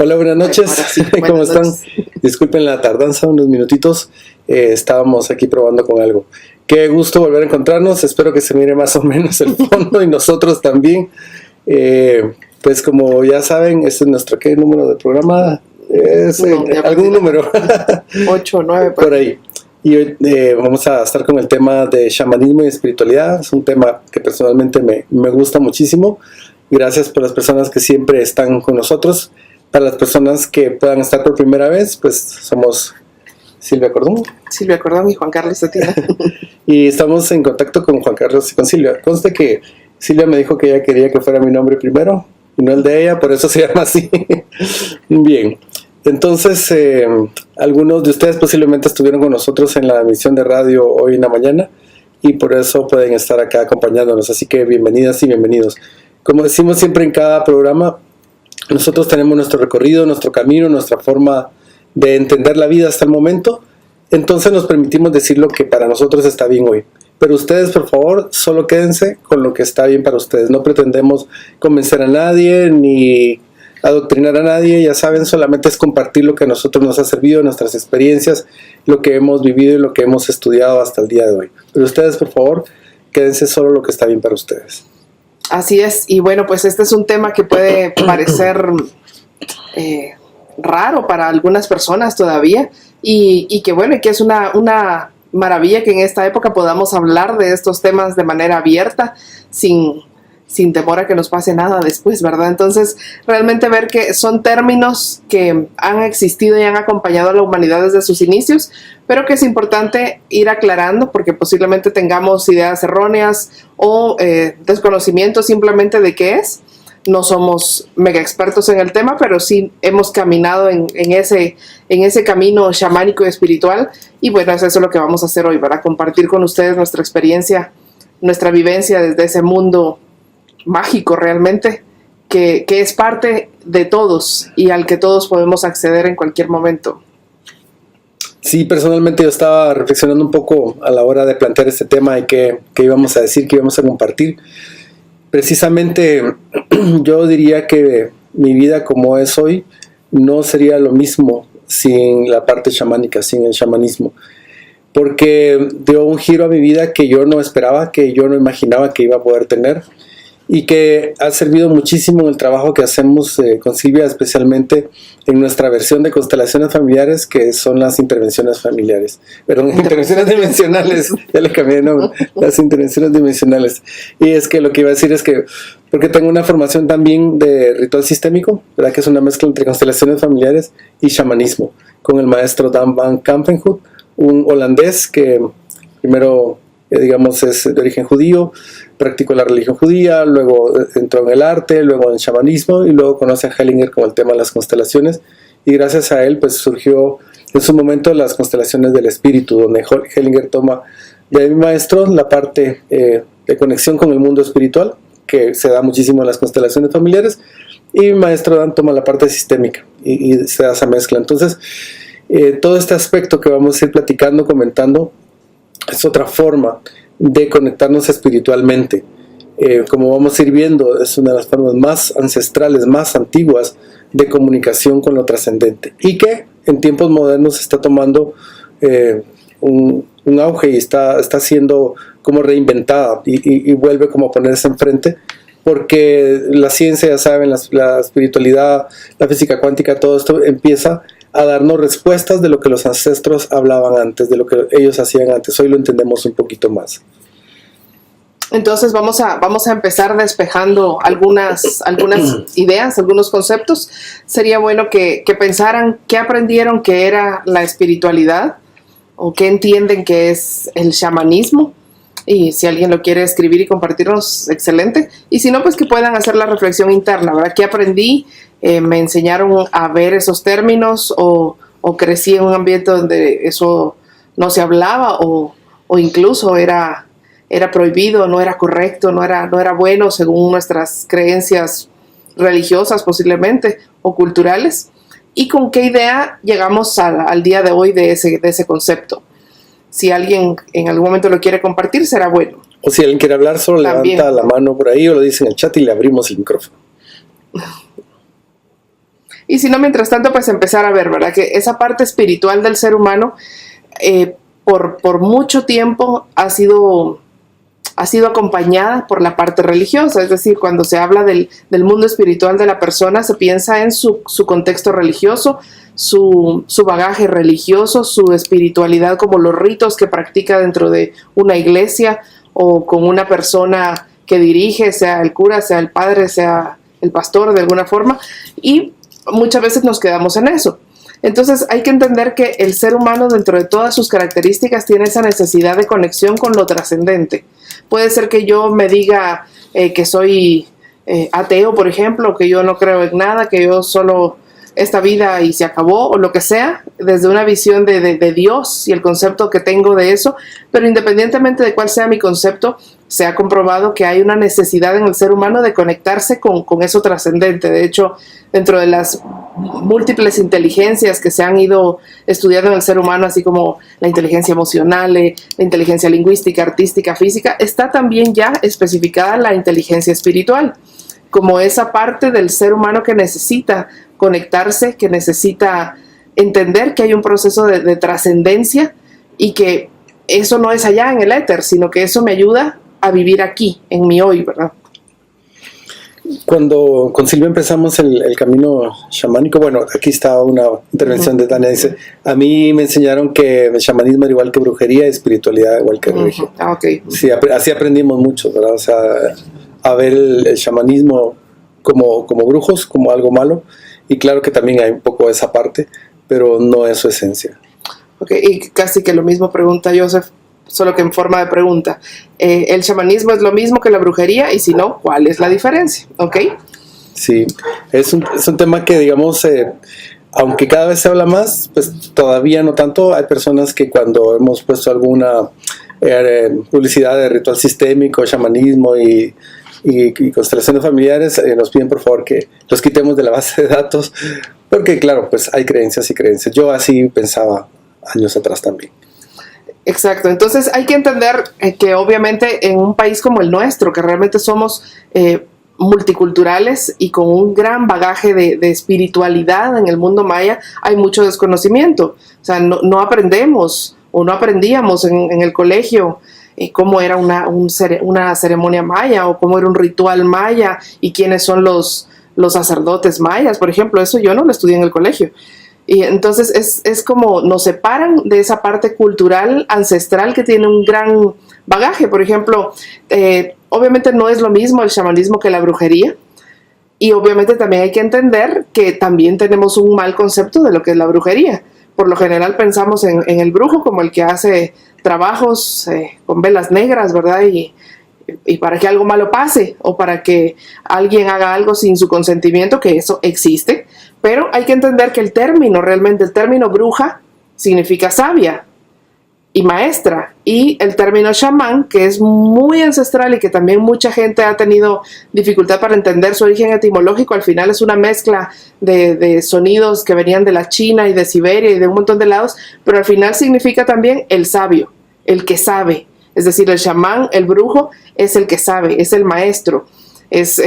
Hola, buenas noches. Sí, ¿Cómo están? Disculpen la tardanza, unos minutitos. Estábamos aquí probando con algo. Qué gusto volver a encontrarnos. Espero que se mire más o menos el fondo y nosotros también. Pues como ya saben, este es nuestro ¿qué número de programa? Es algún número. 8 o 9 por ahí. Y hoy vamos a estar con el tema de chamanismo y espiritualidad. Es un tema que personalmente me gusta muchísimo. Gracias por las personas que siempre están con nosotros. Para las personas que puedan estar por primera vez, pues somos Silvia Cordón. Silvia Cordón y Juan Carlos Cetina. Y estamos en contacto con Juan Carlos y con Silvia. Conste que Silvia me dijo que ella quería que fuera mi nombre primero y no el de ella, por eso se llama así. Bien, entonces algunos de ustedes posiblemente estuvieron con nosotros en la emisión de radio hoy en la mañana y por eso pueden estar acá acompañándonos. Así que bienvenidas y bienvenidos. Como decimos siempre en cada programa, nosotros tenemos nuestro recorrido, nuestro camino, nuestra forma de entender la vida hasta el momento. Entonces nos permitimos decir lo que para nosotros está bien hoy. Pero ustedes, por favor, solo quédense con lo que está bien para ustedes. No pretendemos convencer a nadie ni adoctrinar a nadie. Ya saben, solamente es compartir lo que a nosotros nos ha servido, nuestras experiencias, lo que hemos vivido y lo que hemos estudiado hasta el día de hoy. Pero ustedes, por favor, quédense solo lo que está bien para ustedes. Así es, y bueno, pues este es un tema que puede parecer raro para algunas personas todavía, y que bueno, que es una maravilla que en esta época podamos hablar de estos temas de manera abierta, sin temor a que nos pase nada después, ¿verdad? Entonces, realmente ver que son términos que han existido y han acompañado a la humanidad desde sus inicios, pero que es importante ir aclarando porque posiblemente tengamos ideas erróneas o desconocimiento simplemente de qué es. No somos mega expertos en el tema, pero sí hemos caminado en ese camino chamánico y espiritual. Y bueno, eso es lo que vamos a hacer hoy, para compartir con ustedes nuestra experiencia, nuestra vivencia desde ese mundo mágico realmente, que es parte de todos y al que todos podemos acceder en cualquier momento. Sí, personalmente yo estaba reflexionando un poco a la hora de plantear este tema y qué íbamos a decir, qué íbamos a compartir. Precisamente yo diría que mi vida como es hoy no sería lo mismo sin la parte chamánica, sin el chamanismo, porque dio un giro a mi vida que yo no esperaba, que yo no imaginaba que iba a poder tener, y que ha servido muchísimo en el trabajo que hacemos con Silvia, especialmente en nuestra versión de constelaciones familiares, que son las intervenciones familiares. Perdón, intervenciones dimensionales, ya le cambié de nombre, las intervenciones dimensionales. Y es que lo que iba a decir es que, porque tengo una formación también de ritual sistémico, ¿verdad? Que es una mezcla entre constelaciones familiares y chamanismo, con el maestro Dan van Kampenhout, un holandés que primero, digamos, es de origen judío, practicó la religión judía, luego entró en el arte, luego en el chamanismo y luego conoce a Hellinger con el tema de las constelaciones, y gracias a él pues surgió en su momento las constelaciones del espíritu, donde Hellinger toma de mi maestro la parte de conexión con el mundo espiritual, que se da muchísimo en las constelaciones familiares, y mi maestro Dan toma la parte sistémica y se da esa mezcla. Entonces todo este aspecto que vamos a ir platicando, comentando, es otra forma de conectarnos espiritualmente. Como vamos a ir viendo, es una de las formas más ancestrales, más antiguas de comunicación con lo trascendente, y que en tiempos modernos está tomando un auge y está siendo como reinventada y vuelve como a ponerse enfrente, porque la ciencia, ya saben, la espiritualidad, la física cuántica, todo esto empieza a darnos respuestas de lo que los ancestros hablaban antes, de lo que ellos hacían antes. Hoy lo entendemos un poquito más. Entonces vamos a empezar despejando algunas ideas, algunos conceptos. Sería bueno que pensaran qué aprendieron que era la espiritualidad o qué entienden que es el chamanismo. Y si alguien lo quiere escribir y compartirnos, excelente. Y si no, pues que puedan hacer la reflexión interna, ¿verdad? ¿Qué aprendí? ¿Me enseñaron a ver esos términos o crecí en un ambiente donde eso no se hablaba o incluso era prohibido, no era correcto, no era bueno según nuestras creencias religiosas posiblemente o culturales? ¿Y con qué idea llegamos al día de hoy de ese concepto? Si alguien en algún momento lo quiere compartir, será bueno. O si alguien quiere hablar, solo también levanta la mano por ahí o lo dice en el chat y le abrimos el micrófono. Y si no, mientras tanto, pues empezar a ver, ¿verdad? Que esa parte espiritual del ser humano por mucho tiempo ha sido acompañada por la parte religiosa. Es decir, cuando se habla del mundo espiritual de la persona, se piensa en su contexto religioso, su bagaje religioso, su espiritualidad, como los ritos que practica dentro de una iglesia o con una persona que dirige, sea el cura, sea el padre, sea el pastor de alguna forma, y muchas veces nos quedamos en eso. Entonces hay que entender que el ser humano, dentro de todas sus características, tiene esa necesidad de conexión con lo trascendente. Puede ser que yo me diga que soy ateo, por ejemplo, que yo no creo en nada, que yo solo esta vida y se acabó, o lo que sea, desde una visión de Dios y el concepto que tengo de eso, pero independientemente de cuál sea mi concepto, se ha comprobado que hay una necesidad en el ser humano de conectarse con eso trascendente. De hecho, dentro de las múltiples inteligencias que se han ido estudiando en el ser humano, así como la inteligencia emocional, la inteligencia lingüística, artística, física, está también ya especificada la inteligencia espiritual, como esa parte del ser humano que necesita conectarse, que necesita entender que hay un proceso de trascendencia y que eso no es allá en el éter, sino que eso me ayuda a vivir aquí, en mi hoy, ¿verdad? Cuando con Silvia empezamos el camino chamánico, bueno, aquí está una intervención de Tania, dice, a mí me enseñaron que el chamanismo era igual que brujería y espiritualidad igual que religión. Okay. Sí, así aprendimos mucho, ¿verdad? O sea, a ver el chamanismo como brujos, como algo malo, y claro que también hay un poco de esa parte, pero no es su esencia. Ok, y casi que lo mismo pregunta Joseph, solo que en forma de pregunta. ¿El chamanismo es lo mismo que la brujería? Y si no, ¿cuál es la diferencia? ¿Ok? Sí, es un tema que, digamos, aunque cada vez se habla más, pues todavía no tanto. Hay personas que cuando hemos puesto alguna publicidad de ritual sistémico, chamanismo y constelaciones familiares, nos piden por favor que los quitemos de la base de datos, porque claro, pues hay creencias y creencias. Yo así pensaba años atrás también. Exacto, entonces hay que entender que obviamente en un país como el nuestro, que realmente somos multiculturales y con un gran bagaje de espiritualidad en el mundo maya, hay mucho desconocimiento. O sea, no aprendemos o no aprendíamos en el colegio cómo era una ceremonia maya o cómo era un ritual maya y quiénes son los sacerdotes mayas, por ejemplo. Eso yo no lo estudié en el colegio. Y entonces es como nos separan de esa parte cultural ancestral que tiene un gran bagaje. Por ejemplo, obviamente no es lo mismo el chamanismo que la brujería, y obviamente también hay que entender que también tenemos un mal concepto de lo que es la brujería. Por lo general pensamos en el brujo como el que hace trabajos con velas negras, ¿verdad? Y para que algo malo pase o para que alguien haga algo sin su consentimiento, que eso existe. Pero hay que entender que el término bruja significa sabia y maestra, y el término chamán, que es muy ancestral y que también mucha gente ha tenido dificultad para entender su origen etimológico, al final es una mezcla de sonidos que venían de la China y de Siberia y de un montón de lados, pero al final significa también el sabio, el que sabe. Es decir, el chamán, el brujo, es el que sabe, es el maestro, es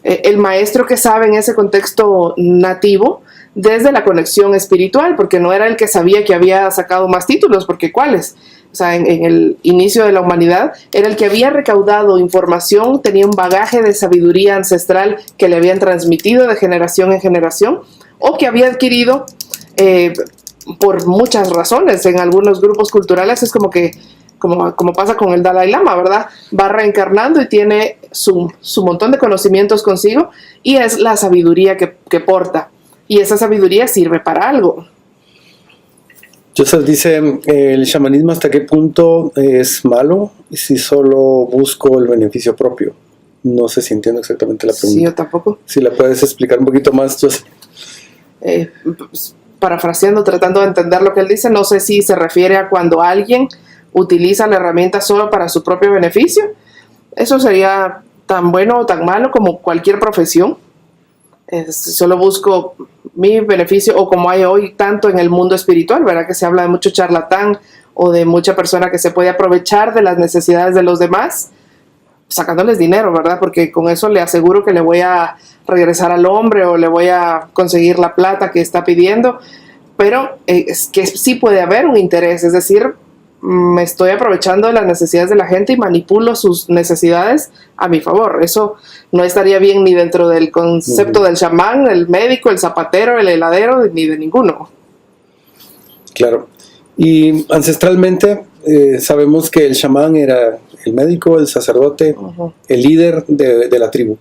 el maestro que sabe en ese contexto nativo desde la conexión espiritual, porque no era el que sabía que había sacado más títulos, porque ¿cuáles? O sea, en el inicio de la humanidad era el que había recaudado información, tenía un bagaje de sabiduría ancestral que le habían transmitido de generación en generación, o que había adquirido por muchas razones. En algunos grupos culturales es como que como pasa con el Dalai Lama, ¿verdad? Va reencarnando y tiene su montón de conocimientos consigo, y es la sabiduría que porta. Y esa sabiduría sirve para algo. Joseph dice, ¿el chamanismo hasta qué punto es malo si solo busco el beneficio propio? No sé si entiendo exactamente la pregunta. Sí, yo tampoco. Si la puedes explicar un poquito más, Joseph. Parafraseando, tratando de entender lo que él dice, no sé si se refiere a cuando alguien utiliza la herramienta solo para su propio beneficio. Eso sería tan bueno o tan malo como cualquier profesión. Solo busco mi beneficio, o como hay hoy tanto en el mundo espiritual, ¿verdad? Que se habla de mucho charlatán o de mucha persona que se puede aprovechar de las necesidades de los demás sacándoles dinero, ¿verdad? Porque con eso le aseguro que le voy a regresar al hombre o le voy a conseguir la plata que está pidiendo, pero es que sí puede haber un interés, es decir, me estoy aprovechando de las necesidades de la gente y manipulo sus necesidades a mi favor. Eso no estaría bien ni dentro del concepto del chamán, el médico, el zapatero, el heladero, ni de ninguno. Claro. Y ancestralmente sabemos que el chamán era el médico, el sacerdote, el líder de la tribu.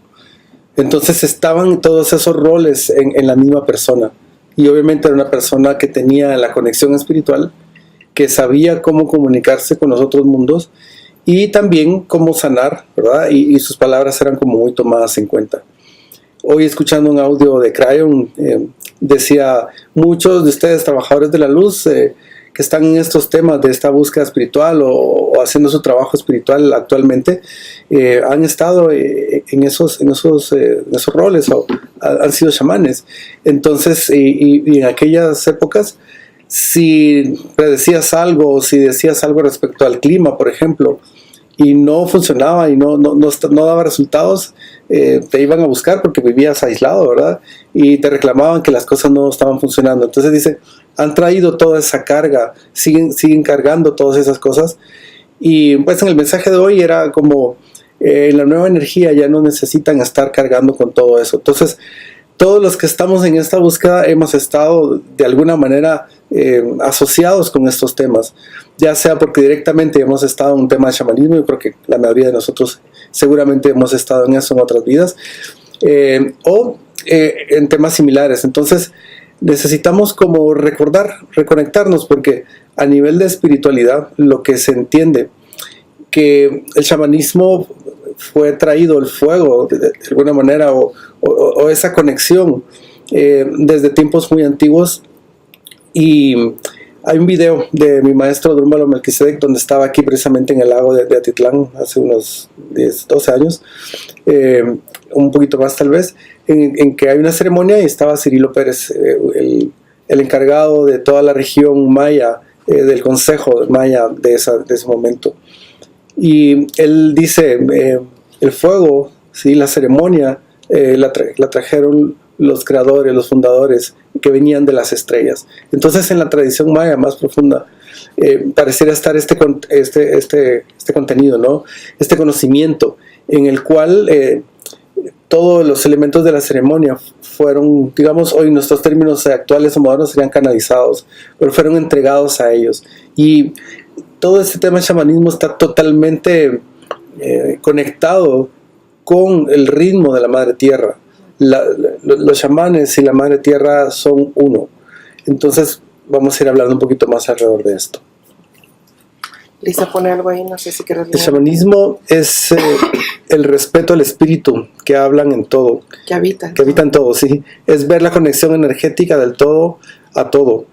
Entonces estaban todos esos roles en la misma persona. Y obviamente era una persona que tenía la conexión espiritual, que sabía cómo comunicarse con los otros mundos y también cómo sanar, ¿verdad? Y sus palabras eran como muy tomadas en cuenta. Hoy, escuchando un audio de Crayon, decía: muchos de ustedes, trabajadores de la luz, que están en estos temas de esta búsqueda espiritual o haciendo su trabajo espiritual actualmente, han estado en esos roles o han sido chamanes. Entonces, y en aquellas épocas, si predecías algo o si decías algo respecto al clima, por ejemplo, y no funcionaba y no daba resultados, te iban a buscar porque vivías aislado, ¿verdad? Y te reclamaban que las cosas no estaban funcionando. Entonces dice, han traído toda esa carga, siguen cargando todas esas cosas. Y pues en el mensaje de hoy era como, en la nueva energía ya no necesitan estar cargando con todo eso. Entonces, todos los que estamos en esta búsqueda hemos estado de alguna manera asociados con estos temas, ya sea porque directamente hemos estado en un tema de chamanismo. Yo creo que la mayoría de nosotros seguramente hemos estado en eso en otras vidas, o en temas similares. Entonces necesitamos como reconectarnos, porque a nivel de espiritualidad lo que se entiende que el chamanismo fue traído, el fuego de alguna manera, o esa conexión desde tiempos muy antiguos. Y hay un video de mi maestro Drúmbalo Melquisedec, donde estaba aquí precisamente en el lago de Atitlán hace unos 10, 12 años, un poquito más tal vez, en que hay una ceremonia y estaba Cirilo Pérez, el encargado de toda la región maya, del consejo maya de ese momento. Y él dice, el fuego, ¿sí? La ceremonia, la trajeron los creadores, los fundadores que venían de las estrellas. Entonces, en la tradición maya más profunda, pareciera estar este contenido, ¿no? Este conocimiento en el cual todos los elementos de la ceremonia fueron, digamos, hoy nuestros términos actuales o modernos serían canalizados, pero fueron entregados a ellos. Y todo este tema de chamanismo está totalmente conectado con el ritmo de la Madre Tierra. Los chamanes y la Madre Tierra son uno. Entonces vamos a ir hablando un poquito más alrededor de esto. Lisa pone algo ahí, no sé si quieres leer. El chamanismo es el respeto al espíritu que hablan en todo. Que habitan. Que habitan todo, sí. Es ver la conexión energética del todo a todo.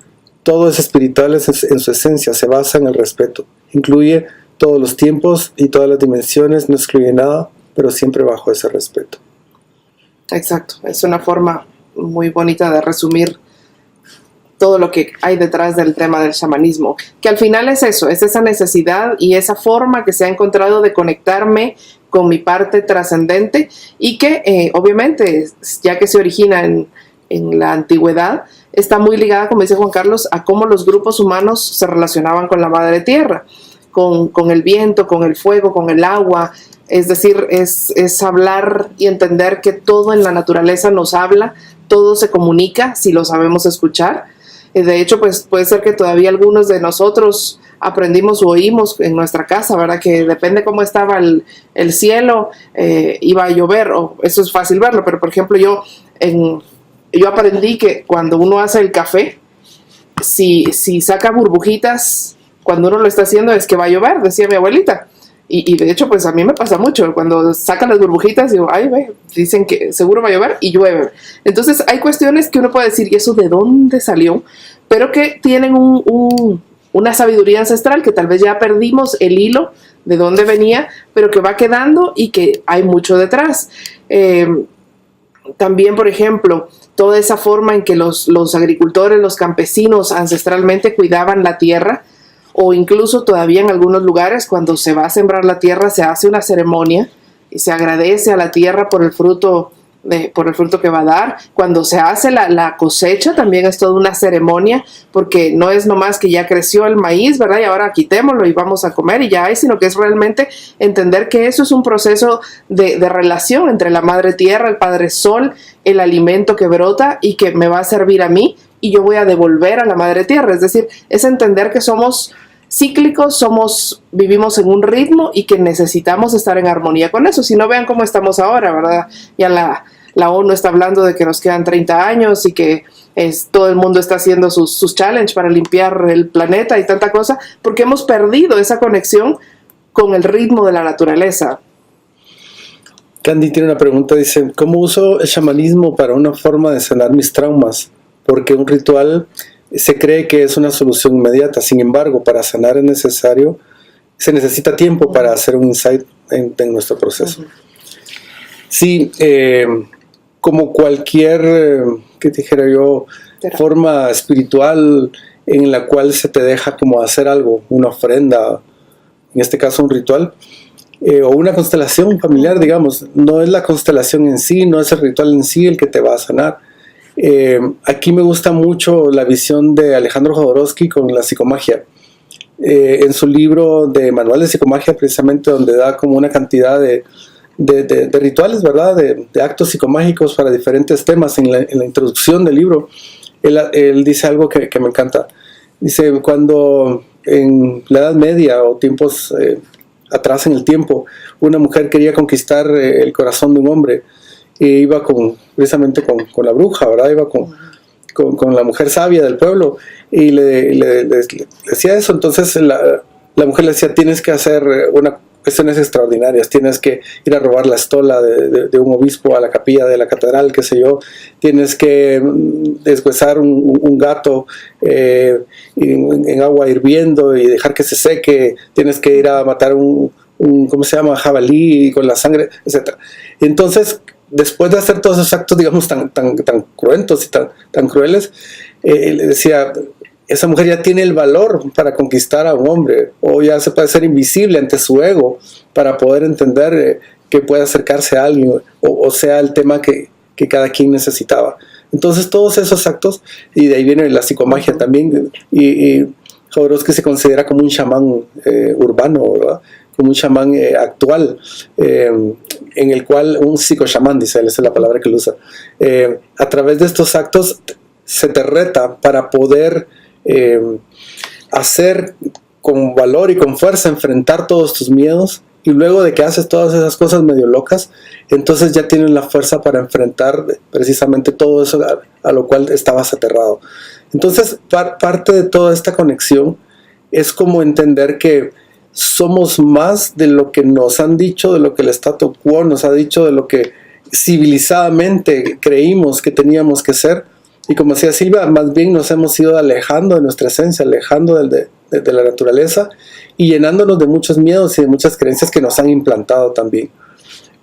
Todo es espiritual en su esencia, se basa en el respeto. Incluye todos los tiempos y todas las dimensiones, no excluye nada, pero siempre bajo ese respeto. Exacto, es una forma muy bonita de resumir todo lo que hay detrás del tema del chamanismo, que al final es eso, es esa necesidad y esa forma que se ha encontrado de conectarme con mi parte trascendente y que obviamente, ya que se origina en la antigüedad, está muy ligada, como dice Juan Carlos, a cómo los grupos humanos se relacionaban con la Madre Tierra, con el viento, con el fuego, con el agua. Es decir, es hablar y entender que todo en la naturaleza nos habla, todo se comunica si lo sabemos escuchar. De hecho, pues puede ser que todavía algunos de nosotros aprendimos o oímos en nuestra casa, ¿verdad? Que depende cómo estaba el cielo, iba a llover, o eso es fácil verlo, pero por ejemplo yo aprendí que cuando uno hace el café, si saca burbujitas, cuando uno lo está haciendo es que va a llover, decía mi abuelita. Y de hecho, pues a mí me pasa mucho. Cuando sacan las burbujitas, digo, ay, ve, dicen que seguro va a llover y llueve. Entonces hay cuestiones que uno puede decir, ¿y eso de dónde salió? Pero que tienen una sabiduría ancestral que tal vez ya perdimos el hilo de dónde venía, pero que va quedando y que hay mucho detrás. También, por ejemplo, toda esa forma en que los agricultores, los campesinos ancestralmente cuidaban la tierra, o incluso todavía en algunos lugares cuando se va a sembrar la tierra se hace una ceremonia se agradece a la tierra por el fruto que va a dar. Cuando se hace la cosecha también es toda una ceremonia, porque no es nomás que ya creció el maíz, ¿verdad? Y ahora quitémoslo y vamos a comer y ya hay, sino que es realmente entender que eso es un proceso de relación entre la madre tierra, el padre sol, el alimento que brota y que me va a servir a mí y yo voy a devolver a la madre tierra. Es decir, es entender que somos cíclicos, vivimos en un ritmo y que necesitamos estar en armonía con eso. Si no, vean cómo estamos ahora, ¿verdad? Ya la ONU está hablando de que nos quedan 30 años y que todo el mundo está haciendo sus challenges para limpiar el planeta y tanta cosa, porque hemos perdido esa conexión con el ritmo de la naturaleza. Candy tiene una pregunta, dice, ¿cómo uso el chamanismo para una forma de sanar mis traumas? Porque un ritual se cree que es una solución inmediata, sin embargo, para sanar se necesita tiempo para hacer un insight en nuestro proceso. Uh-huh. Sí, como cualquier, ¿qué dijera yo? Forma espiritual en la cual se te deja como hacer algo, una ofrenda, en este caso un ritual, o una constelación familiar, digamos. No es la constelación en sí, no es el ritual en sí el que te va a sanar. Aquí me gusta mucho la visión de Alejandro Jodorowsky con la psicomagia. En su libro de Manual de Psicomagia, precisamente, donde da como una cantidad de rituales, ¿verdad? De actos psicomágicos para diferentes temas. En la introducción del libro, él dice algo que me encanta. Dice, cuando en la Edad Media o tiempos atrás en el tiempo, una mujer quería conquistar el corazón de un hombre, y iba precisamente con la bruja, ¿verdad? Iba con la mujer sabia del pueblo y le decía eso. Entonces la mujer le decía, tienes que hacer cuestiones extraordinarias, tienes que ir a robar la estola de un obispo a la capilla de la catedral, qué sé yo, tienes que deshuesar un gato en agua hirviendo y dejar que se seque, tienes que ir a matar un ¿cómo se llama? Jabalí con la sangre, etc. Entonces, después de hacer todos esos actos, digamos, tan cruentos y tan crueles, le decía, esa mujer ya tiene el valor para conquistar a un hombre, o ya se puede ser invisible ante su ego para poder entender que puede acercarse a alguien, o sea, el tema que cada quien necesitaba. Entonces, todos esos actos, y de ahí viene la psicomagia también, y Jodorowsky se considera como un chamán urbano, ¿verdad? Como un chamán actual, en el cual un psicochamán, dice él, esa es la palabra que él usa. A través de estos actos se te reta para poder hacer con valor y con fuerza, enfrentar todos tus miedos, y luego de que haces todas esas cosas medio locas, entonces ya tienes la fuerza para enfrentar precisamente todo eso a lo cual estabas aterrado. Entonces, parte de toda esta conexión es como entender que somos más de lo que nos han dicho, de lo que el statu quo nos ha dicho, de lo que civilizadamente creímos que teníamos que ser. Y como decía Silvia, más bien nos hemos ido alejando de nuestra esencia, alejando de la naturaleza y llenándonos de muchos miedos y de muchas creencias que nos han implantado también.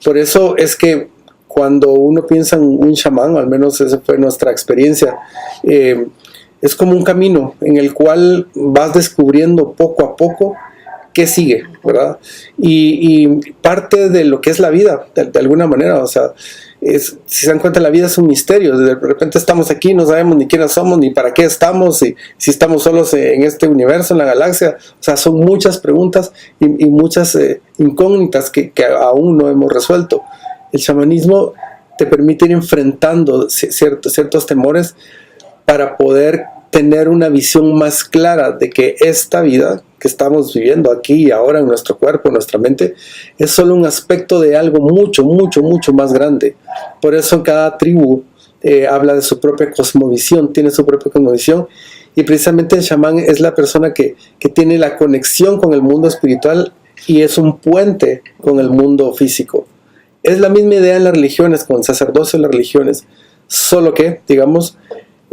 Por eso es que cuando uno piensa en un chamán, al menos esa fue nuestra experiencia, es como un camino en el cual vas descubriendo poco a poco qué sigue, ¿verdad? Y parte de lo que es la vida, de alguna manera, o sea, si se dan cuenta, la vida es un misterio. De repente estamos aquí, no sabemos ni quiénes somos, ni para qué estamos, y si estamos solos en este universo, en la galaxia. O sea, son muchas preguntas y muchas incógnitas que aún no hemos resuelto. El chamanismo te permite ir enfrentando ciertos temores para poder tener una visión más clara de que esta vida que estamos viviendo aquí y ahora en nuestro cuerpo, en nuestra mente, es solo un aspecto de algo mucho, mucho, mucho más grande. Por eso cada tribu habla de su propia cosmovisión, tiene su propia cosmovisión, y precisamente el chamán es la persona que tiene la conexión con el mundo espiritual y es un puente con el mundo físico. Es la misma idea en las religiones, con el sacerdocio en las religiones, solo que, digamos,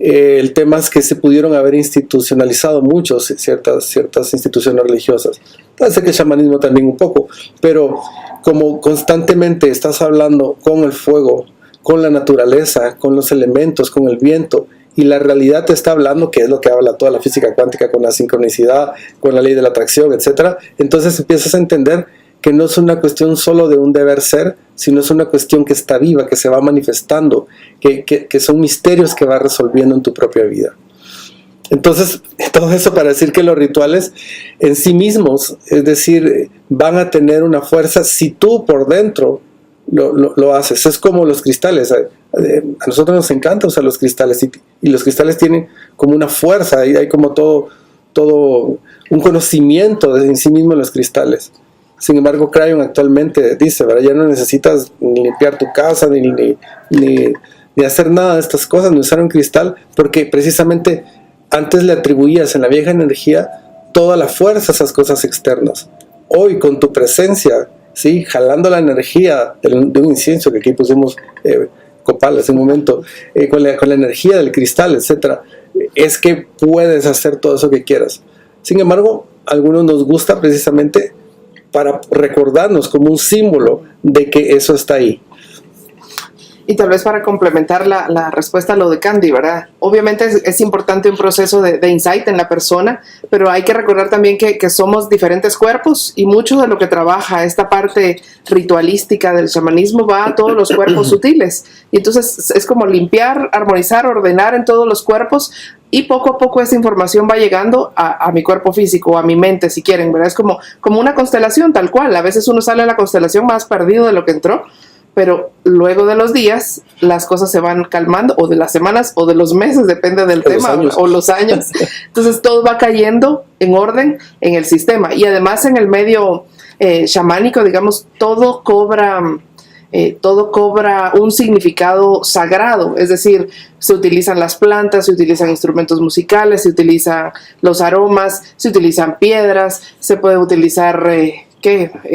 el tema es que se pudieron haber institucionalizado mucho ciertas instituciones religiosas. Puede ser que el chamanismo también un poco, pero como constantemente estás hablando con el fuego, con la naturaleza, con los elementos, con el viento, y la realidad te está hablando, que es lo que habla toda la física cuántica, con la sincronicidad, con la ley de la atracción, etc. Entonces empiezas a entender que no es una cuestión solo de un deber ser, sino es una cuestión que está viva, que se va manifestando, que son misterios que va resolviendo en tu propia vida. Entonces, todo eso para decir que los rituales en sí mismos, es decir, van a tener una fuerza si tú por dentro lo haces. Es como los cristales. A nosotros nos encanta usar los cristales y los cristales tienen como una fuerza, y hay como todo un conocimiento en sí mismo en los cristales. Sin embargo, Crayon actualmente dice, ¿verdad? Ya no necesitas ni limpiar tu casa, ni hacer nada de estas cosas, ni usar un cristal, porque precisamente antes le atribuías en la vieja energía toda la fuerza a esas cosas externas. Hoy, con tu presencia, ¿sí? Jalando la energía de un incienso, que aquí pusimos copal hace un momento, con la energía del cristal, etc., es que puedes hacer todo eso que quieras. Sin embargo, a algunos nos gusta precisamente para recordarnos como un símbolo de que eso está ahí. Y tal vez para complementar la respuesta a lo de Candy, ¿verdad? Obviamente es importante un proceso de insight en la persona, pero hay que recordar también que somos diferentes cuerpos y mucho de lo que trabaja esta parte ritualística del chamanismo va a todos los cuerpos sutiles. Y entonces es como limpiar, armonizar, ordenar en todos los cuerpos y poco a poco esa información va llegando a mi cuerpo físico, a mi mente, si quieren, ¿verdad? Es como una constelación tal cual. A veces uno sale a la constelación más perdido de lo que entró, pero luego de los días las cosas se van calmando, o de las semanas o de los meses, depende del tema, o los años. Entonces todo va cayendo en orden en el sistema. Y además en el medio chamánico, digamos, todo cobra un significado sagrado. Es decir, se utilizan las plantas, se utilizan instrumentos musicales, se utilizan los aromas, se utilizan piedras, se puede utilizar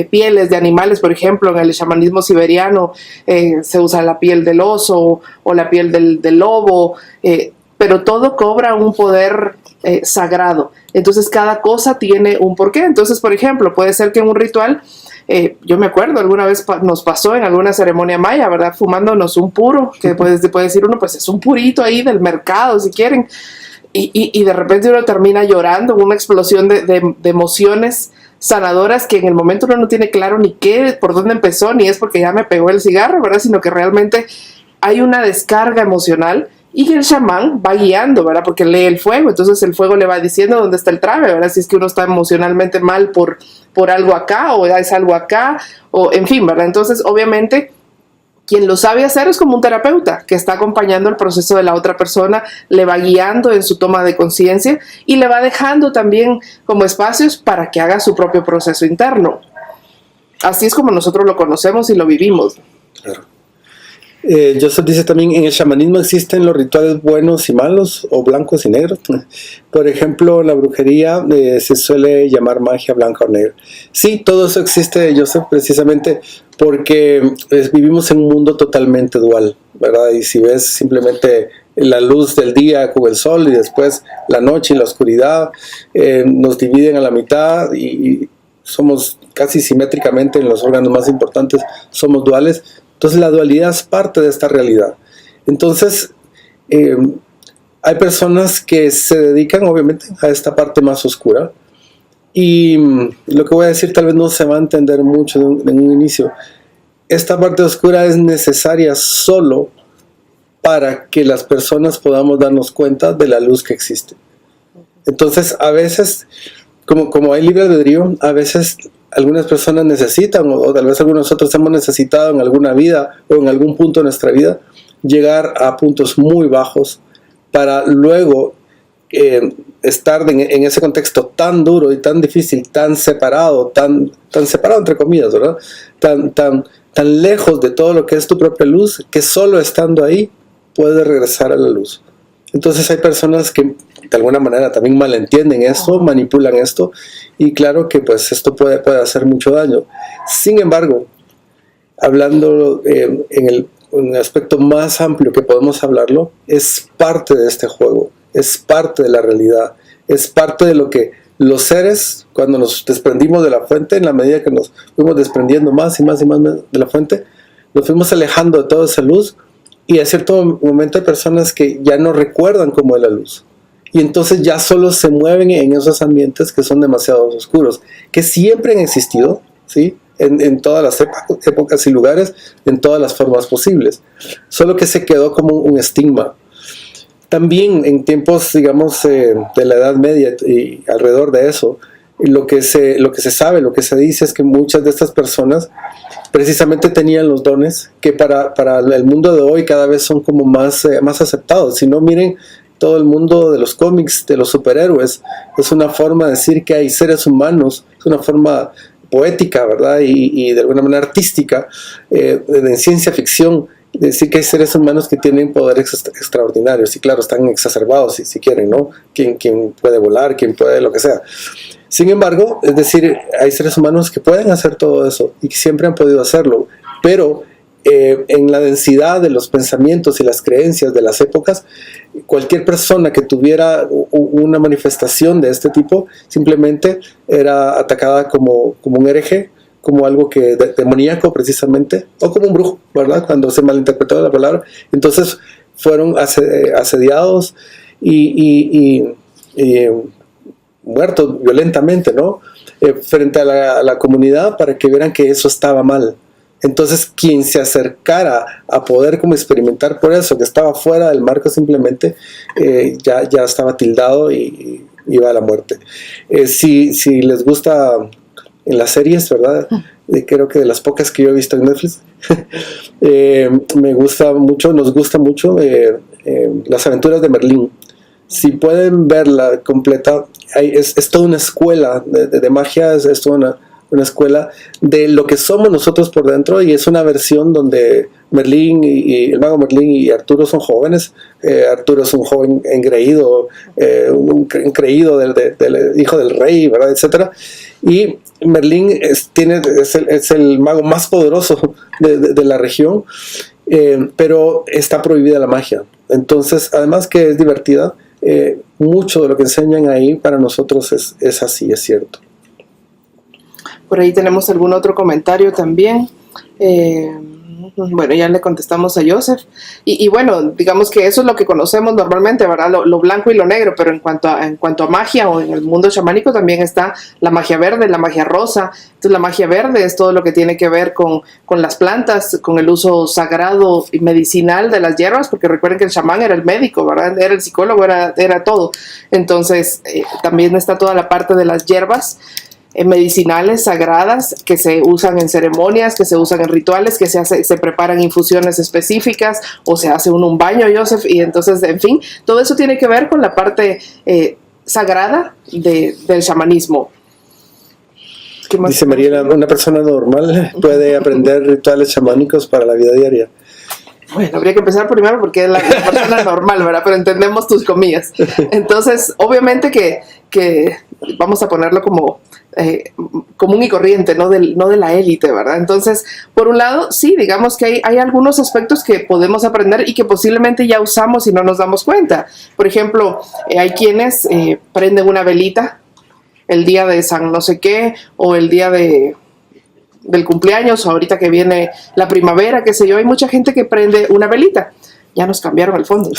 pieles de animales. Por ejemplo, en el chamanismo siberiano se usa la piel del oso o la piel del lobo, pero todo cobra un poder sagrado. Entonces cada cosa tiene un porqué. Entonces, por ejemplo, puede ser que en un ritual, yo me acuerdo, alguna vez nos pasó en alguna ceremonia maya, ¿verdad? Fumándonos un puro, que puede decir uno, pues es un purito ahí del mercado, si quieren, y de repente uno termina llorando, una explosión de emociones sanadoras que en el momento uno no tiene claro ni por dónde empezó, ni es porque ya me pegó el cigarro, ¿verdad? Sino que realmente hay una descarga emocional y el chamán va guiando, ¿verdad? Porque lee el fuego, entonces el fuego le va diciendo dónde está el trave, ¿verdad? Si es que uno está emocionalmente mal por algo acá, o es algo acá, o en fin, ¿verdad? Entonces, obviamente, quien lo sabe hacer es como un terapeuta que está acompañando el proceso de la otra persona, le va guiando en su toma de conciencia y le va dejando también como espacios para que haga su propio proceso interno. Así es como nosotros lo conocemos y lo vivimos. Claro. Joseph dice también, en el chamanismo existen los rituales buenos y malos, o blancos y negros. Por ejemplo, en la brujería se suele llamar magia blanca o negra. Sí, todo eso existe, Joseph, precisamente porque vivimos en un mundo totalmente dual, ¿verdad? Y si ves simplemente la luz del día con el sol y después la noche y la oscuridad, nos dividen a la mitad y somos casi simétricamente en los órganos más importantes, somos duales. Entonces la dualidad es parte de esta realidad. Entonces hay personas que se dedican obviamente a esta parte más oscura, y lo que voy a decir tal vez no se va a entender mucho en un inicio. Esta parte oscura es necesaria solo para que las personas podamos darnos cuenta de la luz que existe. Entonces a veces, como hay libre albedrío, a veces algunas personas necesitan, o tal vez algunos de nosotros hemos necesitado en alguna vida o en algún punto de nuestra vida, llegar a puntos muy bajos para luego estar en ese contexto tan duro y tan difícil, tan separado entre comillas, ¿verdad? Tan lejos de todo lo que es tu propia luz, que solo estando ahí puedes regresar a la luz. Entonces hay personas que de alguna manera también malentienden esto, manipulan esto, y claro que pues esto puede hacer mucho daño. Sin embargo, hablando en el aspecto más amplio que podemos hablarlo, es parte de este juego, es parte de la realidad, es parte de lo que los seres, cuando nos desprendimos de la fuente, en la medida que nos fuimos desprendiendo más y más y más de la fuente, nos fuimos alejando de toda esa luz, y a cierto momento hay personas que ya no recuerdan cómo es la luz. Y entonces ya solo se mueven en esos ambientes que son demasiado oscuros, que siempre han existido, ¿sí? en todas las épocas y lugares, en todas las formas posibles, solo que se quedó como un estigma. También en tiempos, digamos, de la Edad Media y alrededor de eso, lo que se sabe, lo que se dice es que muchas de estas personas precisamente tenían los dones que para el mundo de hoy cada vez son como más aceptados. Si no, miren todo el mundo de los cómics, de los superhéroes, es una forma de decir que hay seres humanos, es una forma poética, ¿verdad? Y de alguna manera artística, en ciencia ficción, decir que hay seres humanos que tienen poderes extraordinarios, y claro, están exacerbados si quieren, ¿no? Quien puede volar, quien puede lo que sea. Sin embargo, es decir, hay seres humanos que pueden hacer todo eso y que siempre han podido hacerlo, pero en la densidad de los pensamientos y las creencias de las épocas, cualquier persona que tuviera una manifestación de este tipo simplemente era atacada como un hereje, como algo que demoníaco precisamente, o como un brujo, ¿verdad? Cuando se malinterpretó la palabra. Entonces fueron asediados y muertos violentamente, ¿no? Frente a la comunidad para que vieran que eso estaba mal. Entonces quien se acercara a poder como experimentar por eso, que estaba fuera del marco simplemente, ya estaba tildado y iba a la muerte. Si les gusta en las series, ¿verdad? Creo que de las pocas que yo he visto en Netflix, nos gusta mucho Las aventuras de Merlín. Si pueden verla completa, es toda una escuela de magia, es toda una escuela de lo que somos nosotros por dentro, y es una versión donde Merlín y el mago Merlín y Arturo son jóvenes. Arturo es un joven engreído, un creído del hijo del rey, ¿verdad? Etcétera. Y Merlín es el mago más poderoso de la región, pero está prohibida la magia. Entonces, además que es divertida, mucho de lo que enseñan ahí para nosotros es así, es cierto. Por ahí tenemos algún otro comentario también. Bueno, ya le contestamos a Joseph. Y bueno, digamos que eso es lo que conocemos normalmente, ¿verdad? Lo blanco y lo negro, pero en cuanto a magia o en el mundo chamánico también está la magia verde, la magia rosa. Entonces la magia verde es todo lo que tiene que ver con las plantas, con el uso sagrado y medicinal de las hierbas, porque recuerden que el chamán era el médico, ¿verdad? Era el psicólogo, era todo. Entonces también está toda la parte de las hierbas medicinales sagradas que se usan en ceremonias, que se usan en rituales, que se preparan infusiones específicas o se hace un baño, Joseph, y entonces, en fin, todo eso tiene que ver con la parte sagrada del chamanismo. Dice Mariela, una persona normal puede aprender rituales chamánicos para la vida diaria. Bueno, habría que empezar primero porque es la persona normal, ¿verdad? Pero entendemos tus comillas. Entonces, obviamente que vamos a ponerlo como común y corriente, no de la élite, ¿verdad? Entonces, por un lado, sí, digamos que hay algunos aspectos que podemos aprender y que posiblemente ya usamos y no nos damos cuenta. Por ejemplo, hay quienes prenden una velita el día de San no sé qué, o el día del cumpleaños, o ahorita que viene la primavera, qué sé yo, hay mucha gente que prende una velita. Ya nos cambiaron el fondo.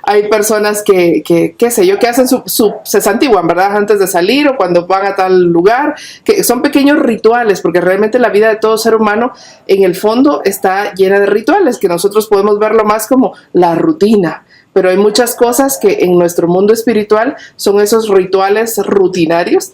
Hay personas que qué sé yo, que hacen se santiguan, ¿verdad? Antes de salir o cuando van a tal lugar, que son pequeños rituales, porque realmente la vida de todo ser humano en el fondo está llena de rituales, que nosotros podemos verlo más como la rutina. Pero hay muchas cosas que en nuestro mundo espiritual son esos rituales rutinarios.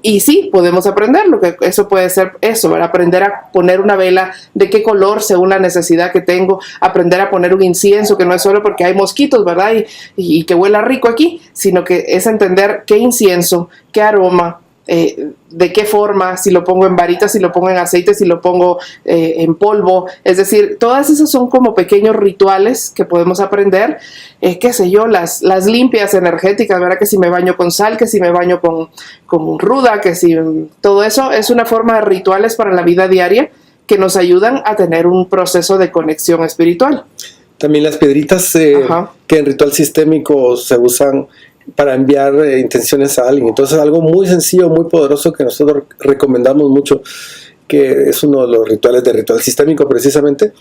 Y sí, podemos aprenderlo, que eso puede ser eso, ¿verdad? Aprender a poner una vela de qué color según la necesidad que tengo, aprender a poner un incienso, que no es solo porque hay mosquitos, ¿verdad? Y que huela rico aquí, sino que es entender qué incienso, qué aroma, de qué forma, si lo pongo en varita, si lo pongo en aceite, si lo pongo en polvo. Es decir, todas esas son como pequeños rituales que podemos aprender, qué sé yo, las limpias energéticas, ¿verdad? Que si me baño con sal, que si me baño con ruda, que si todo eso es una forma de rituales para la vida diaria que nos ayudan a tener un proceso de conexión espiritual. También las piedritas que en ritual sistémico se usan para enviar intenciones a alguien. Entonces, algo muy sencillo, muy poderoso que nosotros recomendamos mucho, que es uno de los rituales de ritual sistémico precisamente,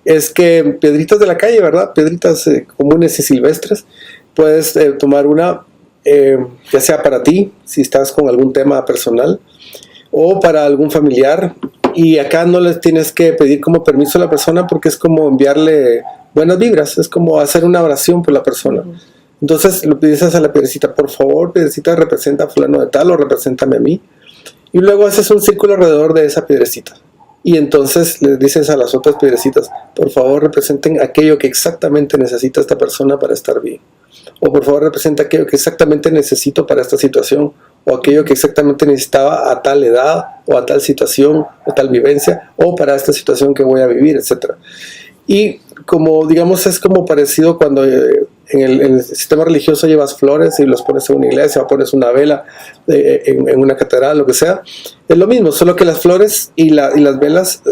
es que piedritas de la calle, ¿verdad? Piedritas comunes y silvestres, puedes tomar una, ya sea para ti, si estás con algún tema personal, o para algún familiar. Y acá no les tienes que pedir como permiso a la persona porque es como enviarle buenas vibras, es como hacer una oración por la persona. Entonces le pides a la piedrecita, por favor, piedrecita, representa a fulano de tal o represéntame a mí. Y luego haces un círculo alrededor de esa piedrecita. Y entonces le dices a las otras piedrecitas, por favor representen aquello que exactamente necesita esta persona para estar bien. O por favor representa aquello que exactamente necesito para esta situación, o aquello que exactamente necesitaba a tal edad, o a tal situación, o tal vivencia, o para esta situación que voy a vivir, etc. Y como, digamos, es como parecido cuando en el sistema religioso llevas flores y los pones en una iglesia, o pones una vela en una catedral, lo que sea. Es lo mismo, solo que las flores y las velas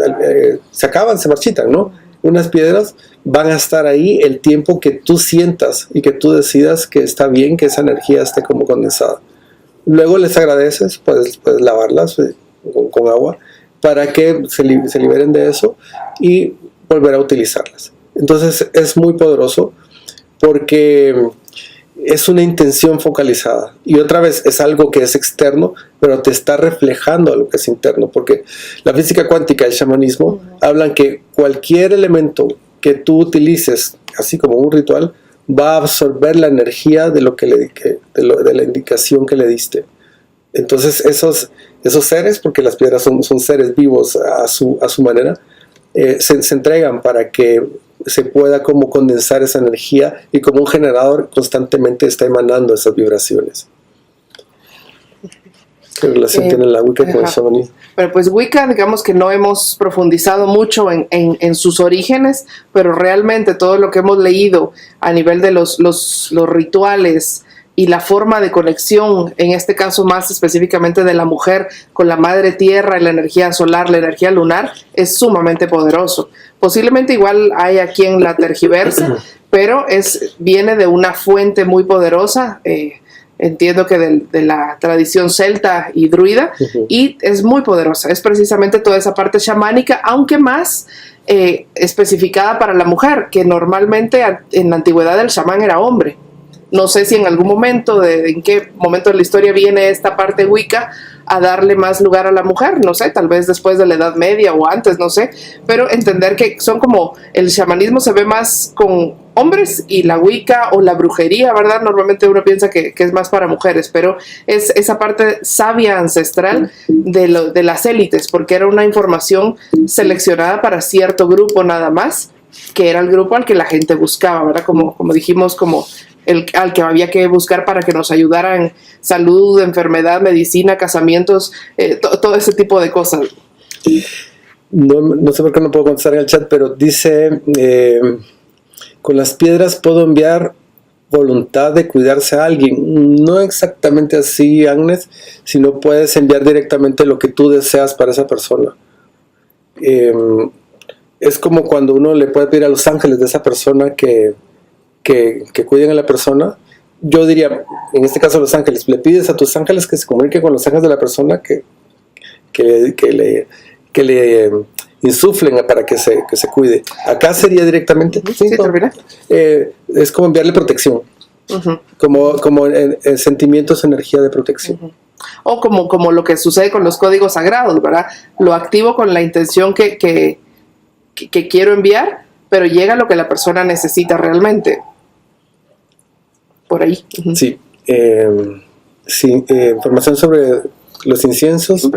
se acaban, se marchitan, ¿no? Unas piedras van a estar ahí el tiempo que tú sientas y que tú decidas que está bien, que esa energía esté como condensada. Luego les agradeces, puedes lavarlas con agua para que se liberen de eso y volver a utilizarlas. Entonces es muy poderoso porque es una intención focalizada y otra vez es algo que es externo, pero te está reflejando a lo que es interno, porque la física cuántica y el chamanismo hablan que cualquier elemento que tú utilices, así como un ritual, va a absorber la energía de de la indicación que le diste. Entonces esos seres, porque las piedras son seres vivos a su manera, se entregan para que se pueda como condensar esa energía y como un generador constantemente está emanando esas vibraciones. ¿Qué relación tiene la Wicca con el chamanismo? Pero pues Wicca, digamos que no hemos profundizado mucho en sus orígenes, pero realmente todo lo que hemos leído a nivel de los rituales y la forma de conexión, en este caso más específicamente de la mujer con la madre tierra, la energía solar, la energía lunar, es sumamente poderoso. Posiblemente igual hay a quien la tergiverse, pero viene de una fuente muy poderosa, entiendo que de la tradición celta y druida, y es muy poderosa. Es precisamente toda esa parte chamánica, aunque más especificada para la mujer, que normalmente en la antigüedad el chamán era hombre. No sé si en algún momento, en qué momento de la historia viene esta parte Wicca a darle más lugar a la mujer, no sé, tal vez después de la Edad Media o antes, no sé, pero entender que son como, el chamanismo se ve más con hombres y la Wicca o la brujería, ¿verdad? Normalmente uno piensa que es más para mujeres, pero es esa parte sabia ancestral de las élites, porque era una información seleccionada para cierto grupo nada más, que era el grupo al que la gente buscaba, ¿verdad? Como dijimos, como al que había que buscar para que nos ayudaran salud, enfermedad, medicina, casamientos, todo ese tipo de cosas. No sé por qué no puedo contestar en el chat, pero dice, con las piedras puedo enviar voluntad de cuidarse a alguien. No exactamente así, Agnes, sino puedes enviar directamente lo que tú deseas para esa persona. Es como cuando uno le puede pedir a los ángeles de esa persona que cuiden a la persona. Yo diría, en este caso los ángeles, le pides a tus ángeles que se comuniquen con los ángeles de la persona que le insuflen para que se cuide. Acá sería directamente, ¿sí, termina? Es como enviarle protección, como en sentimientos, energía de protección. O como lo que sucede con los códigos sagrados, ¿verdad? Lo activo con la intención que quiero enviar, pero llega lo que la persona necesita realmente. Por ahí. Sí. Información sobre los inciensos.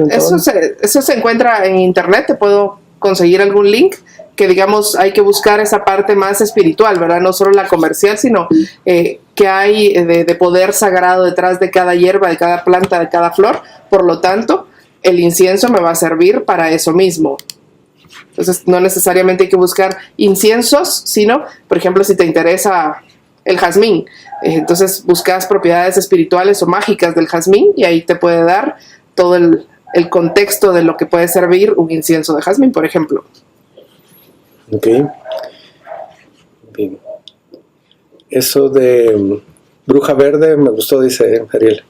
Eso se encuentra en internet. Te puedo conseguir algún link que, digamos, hay que buscar esa parte más espiritual, ¿verdad? No solo la comercial, sino que hay de poder sagrado detrás de cada hierba, de cada planta, de cada flor. Por lo tanto, el incienso me va a servir para eso mismo. Entonces, no necesariamente hay que buscar inciensos, sino, por ejemplo, si te interesa el jazmín, entonces buscas propiedades espirituales o mágicas del jazmín y ahí te puede dar todo el contexto de lo que puede servir un incienso de jazmín, por ejemplo. Ok. Bien. Eso de bruja verde me gustó, dice Ariel,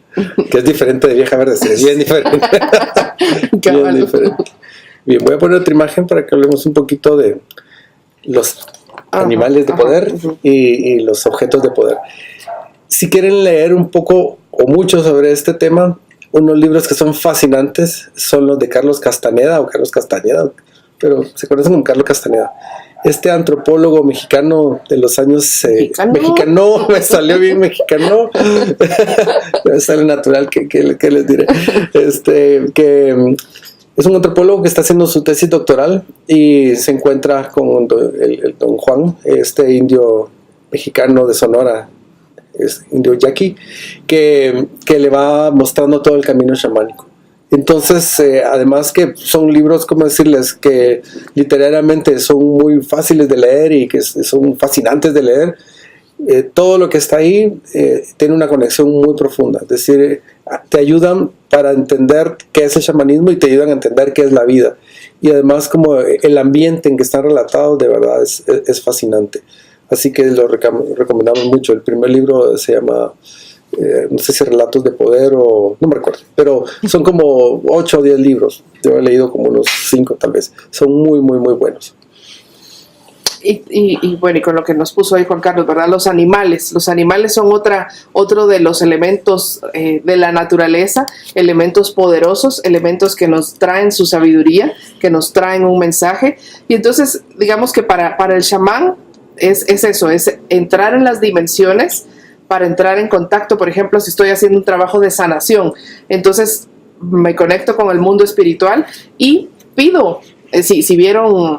que es diferente de vieja verde, es bien diferente. Bien diferente. Bien, voy a poner otra imagen para que hablemos un poquito de los animales de poder y los objetos de poder. Si quieren leer un poco o mucho sobre este tema, unos libros que son fascinantes son los de Carlos Castaneda, pero se conocen como Carlos Castaneda. Este antropólogo mexicano de los años... mexicano, me salió bien mexicano. Me sale natural, que les diré. Que es un antropólogo que está haciendo su tesis doctoral y se encuentra con el don Juan, este indio mexicano de Sonora, es indio yaqui, que le va mostrando todo el camino chamánico. Entonces, además que son libros, ¿cómo decirles?, que literariamente son muy fáciles de leer y que son fascinantes de leer. Todo lo que está ahí tiene una conexión muy profunda. Es decir, te ayudan para entender qué es el chamanismo y te ayudan a entender qué es la vida. Y además, como el ambiente en que están relatados, de verdad es fascinante. Así que lo recomendamos mucho. El primer libro se llama... no sé si Relatos de Poder o no me recuerdo, pero son como 8 o 10 libros. Yo he leído como unos 5 tal vez. Son muy, muy, muy buenos. Y bueno, y con lo que nos puso ahí Juan Carlos, ¿verdad? Los animales son otro de los elementos de la naturaleza, elementos poderosos, elementos que nos traen su sabiduría, que nos traen un mensaje. Y entonces, digamos que para el chamán es eso, es entrar en las dimensiones para entrar en contacto. Por ejemplo, si estoy haciendo un trabajo de sanación, entonces me conecto con el mundo espiritual y pido, si vieron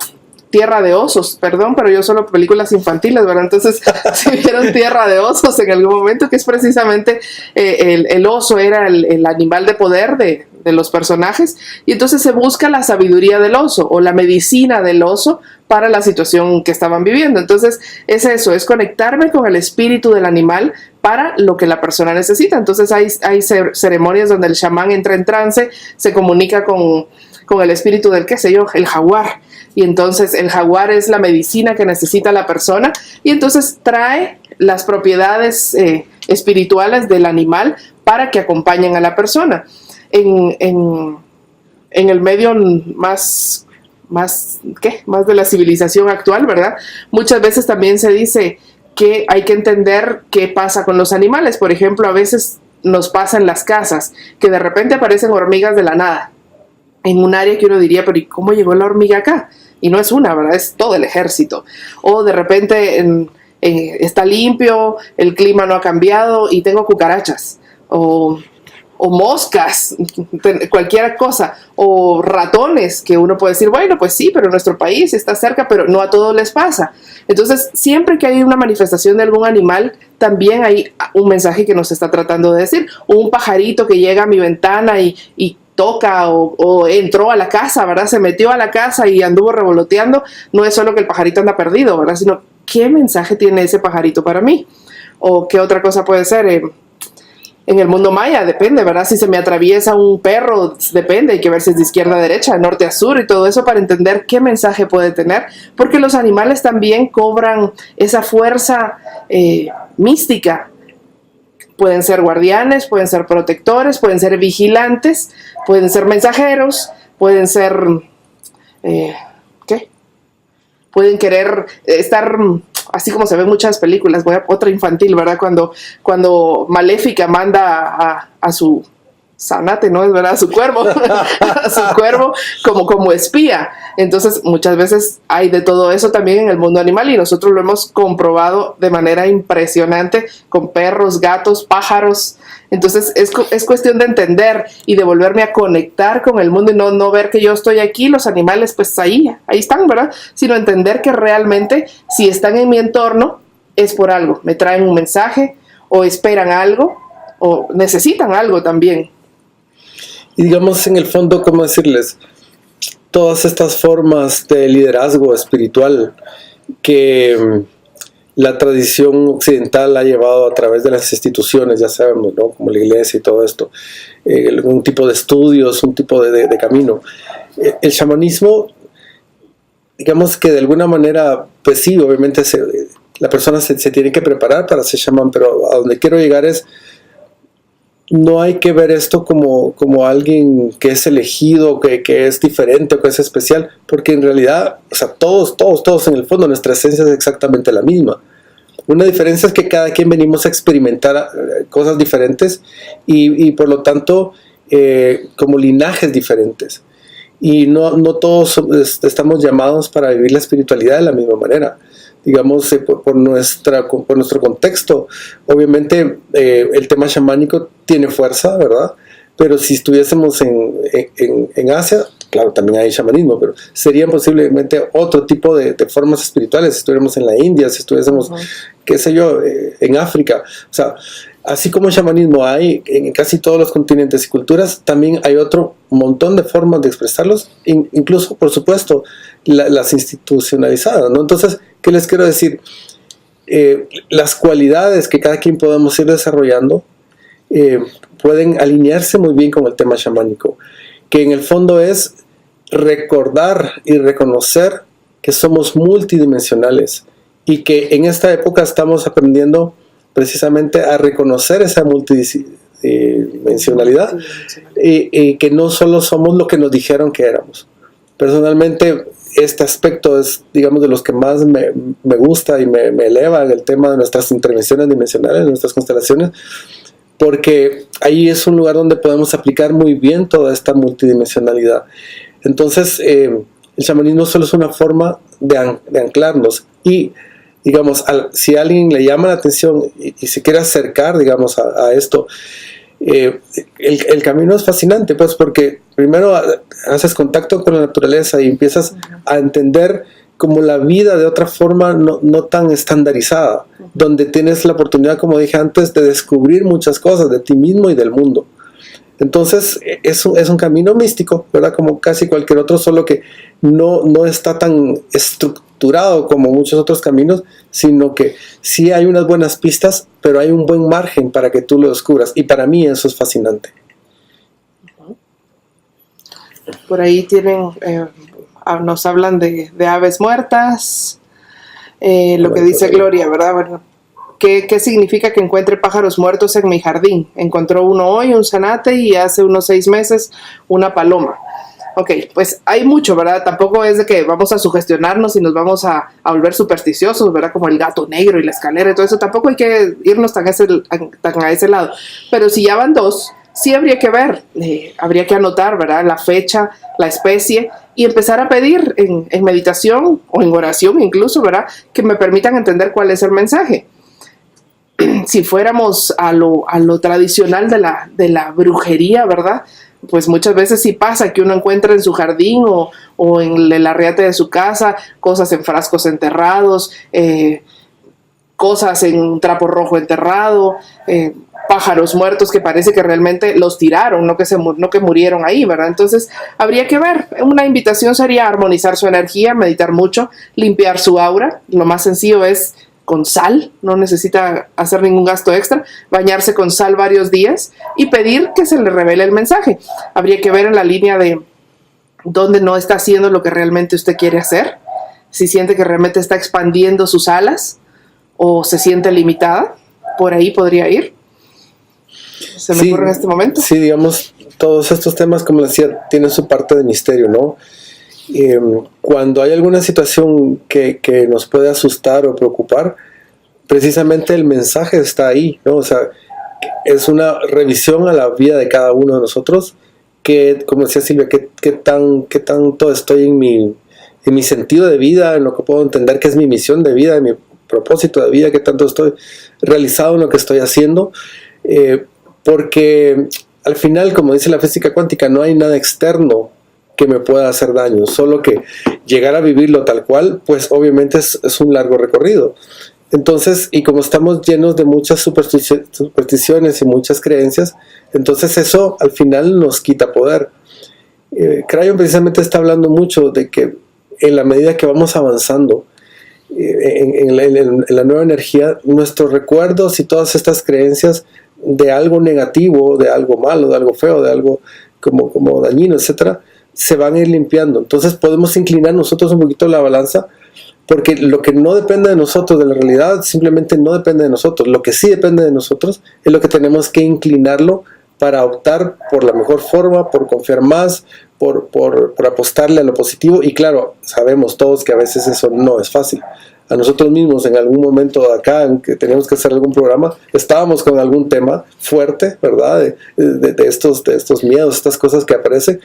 Tierra de Osos, perdón, pero yo solo películas infantiles, ¿verdad? Entonces, si vieron Tierra de Osos en algún momento, que es precisamente el oso era el animal de poder de los personajes, y entonces se busca la sabiduría del oso o la medicina del oso para la situación que estaban viviendo. Entonces, es eso, es conectarme con el espíritu del animal para lo que la persona necesita. Entonces, hay ceremonias donde el chamán entra en trance, se comunica con el espíritu del, qué sé yo, el jaguar. Y entonces el jaguar es la medicina que necesita la persona y entonces trae las propiedades espirituales del animal para que acompañen a la persona. En el medio más de la civilización actual, ¿verdad? Muchas veces también se dice que hay que entender qué pasa con los animales. Por ejemplo, a veces nos pasa en las casas que de repente aparecen hormigas de la nada en un área que uno diría, pero ¿y cómo llegó la hormiga acá? Y no es una, ¿verdad? Es todo el ejército. O de repente está limpio, el clima no ha cambiado y tengo cucarachas. O moscas, cualquier cosa. O ratones, que uno puede decir, bueno, pues sí, pero nuestro país está cerca, pero no a todos les pasa. Entonces, siempre que hay una manifestación de algún animal, también hay un mensaje que nos está tratando de decir. O un pajarito que llega a mi ventana y toca o entró a la casa, ¿verdad? Se metió a la casa y anduvo revoloteando. No es solo que el pajarito anda perdido, ¿verdad? Sino, ¿qué mensaje tiene ese pajarito para mí? O qué otra cosa puede ser. En el mundo maya depende, ¿verdad? Si se me atraviesa un perro, depende, hay que ver si es de izquierda a derecha, de norte a sur y todo eso para entender qué mensaje puede tener, porque los animales también cobran esa fuerza mística. Pueden ser guardianes, pueden ser protectores, pueden ser vigilantes, pueden ser mensajeros, pueden ser... Pueden querer estar... Así como se ven muchas películas, otra infantil, ¿verdad? Cuando Maléfica manda a su zanate, ¿no? Es verdad, a su cuervo, como espía. Entonces, muchas veces hay de todo eso también en el mundo animal y nosotros lo hemos comprobado de manera impresionante con perros, gatos, pájaros. Entonces, es cuestión de entender y de volverme a conectar con el mundo y no ver que yo estoy aquí, los animales pues ahí están, ¿verdad? Sino entender que realmente si están en mi entorno es por algo, me traen un mensaje o esperan algo o necesitan algo también. Y digamos, en el fondo, ¿cómo decirles? Todas estas formas de liderazgo espiritual que la tradición occidental ha llevado a través de las instituciones, ya sabemos, ¿no? Como la iglesia y todo esto, un tipo de estudios, un tipo de camino. El chamanismo, digamos que de alguna manera, pues sí, obviamente la persona se tiene que preparar para ser chamán, pero a donde quiero llegar es, no hay que ver esto como alguien que es elegido, que es diferente o que es especial, porque en realidad, o sea, todos en el fondo, nuestra esencia es exactamente la misma. Una diferencia es que cada quien venimos a experimentar cosas diferentes y por lo tanto como linajes diferentes. Y no todos estamos llamados para vivir la espiritualidad de la misma manera. Digamos, por nuestro contexto, obviamente el tema chamánico tiene fuerza, ¿verdad? Pero si estuviésemos en Asia, claro, también hay chamanismo, pero serían posiblemente otro tipo de formas espirituales. Si estuviéramos en la India, si estuviésemos, qué sé yo, en África. O sea, así como el chamanismo hay en casi todos los continentes y culturas, también hay otro montón de formas de expresarlos, incluso, por supuesto, las institucionalizadas, ¿no? Entonces, ¿qué les quiero decir? Las cualidades que cada quien podamos ir desarrollando pueden alinearse muy bien con el tema chamánico, que en el fondo es recordar y reconocer que somos multidimensionales y que en esta época estamos aprendiendo precisamente a reconocer esa multidimensionalidad y que no solo somos lo que nos dijeron que éramos. Personalmente, este aspecto es, digamos, de los que más me gusta y me eleva en el tema de nuestras intervenciones dimensionales, nuestras constelaciones, porque ahí es un lugar donde podemos aplicar muy bien toda esta multidimensionalidad. Entonces, el chamanismo solo es una forma de anclarnos y, digamos, si a alguien le llama la atención y se quiere acercar, digamos, a esto, el camino es fascinante, pues, porque primero haces contacto con la naturaleza y empiezas a entender como la vida de otra forma no tan estandarizada, donde tienes la oportunidad, como dije antes, de descubrir muchas cosas de ti mismo y del mundo. Entonces es un camino místico, ¿verdad? Como casi cualquier otro, solo que no está tan estructurado como muchos otros caminos, sino que sí hay unas buenas pistas, pero hay un buen margen para que tú lo descubras. Y para mí eso es fascinante. Por ahí tienen, nos hablan de aves muertas, lo que dice Gloria, ¿verdad? Bueno, ¿qué significa que encuentre pájaros muertos en mi jardín? Encontró uno hoy, un zanate, y hace unos 6 meses una paloma. Ok, pues hay mucho, ¿verdad? Tampoco es de que vamos a sugestionarnos y nos vamos a volver supersticiosos, ¿verdad? Como el gato negro y la escalera y todo eso. Tampoco hay que irnos tan a ese lado. Pero si ya van 2, sí habría que ver, habría que anotar, ¿verdad? La fecha, la especie y empezar a pedir en meditación o en oración incluso, ¿verdad? Que me permitan entender cuál es el mensaje. Si fuéramos a lo tradicional de la brujería, ¿verdad? Pues muchas veces sí pasa que uno encuentra en su jardín o en el arriate de su casa cosas en frascos enterrados, cosas en un trapo rojo enterrado, pájaros muertos que parece que realmente los tiraron, no que murieron ahí, ¿verdad? Entonces habría que ver. Una invitación sería armonizar su energía, meditar mucho, limpiar su aura. Lo más sencillo es con sal, no necesita hacer ningún gasto extra, bañarse con sal varios días y pedir que se le revele el mensaje. Habría que ver en la línea de dónde no está haciendo lo que realmente usted quiere hacer, si siente que realmente está expandiendo sus alas o se siente limitada, por ahí podría ir. ¿Se me ocurre en este momento? Sí, digamos, todos estos temas, como decía, tienen su parte de misterio, ¿no? Cuando hay alguna situación que nos puede asustar o preocupar, precisamente el mensaje está ahí, ¿no? O sea, es una revisión a la vida de cada uno de nosotros, que, como decía Silvia, qué tanto estoy en mi sentido de vida, en lo que puedo entender que es mi misión de vida, en mi propósito de vida, qué tanto estoy realizado en lo que estoy haciendo, porque al final, como dice la física cuántica, no hay nada externo que me pueda hacer daño, solo que llegar a vivirlo tal cual, pues obviamente es un largo recorrido. Entonces, y como estamos llenos de muchas supersticiones y muchas creencias, entonces eso al final nos quita poder. Crayon precisamente está hablando mucho de que en la medida que vamos avanzando en la nueva energía, nuestros recuerdos y todas estas creencias de algo negativo, de algo malo, de algo feo, de algo como dañino, etcétera, se van a ir limpiando. Entonces podemos inclinar nosotros un poquito la balanza, porque lo que no depende de nosotros, de la realidad, simplemente no depende de nosotros. Lo que sí depende de nosotros es lo que tenemos que inclinarlo para optar por la mejor forma, por confiar más, por apostarle a lo positivo. Y claro, sabemos todos que a veces eso no es fácil. a nosotros mismos en algún momento acá en que teníamos que hacer algún programa, estábamos con algún tema fuerte, ¿verdad? De estos miedos, estas cosas que aparecen.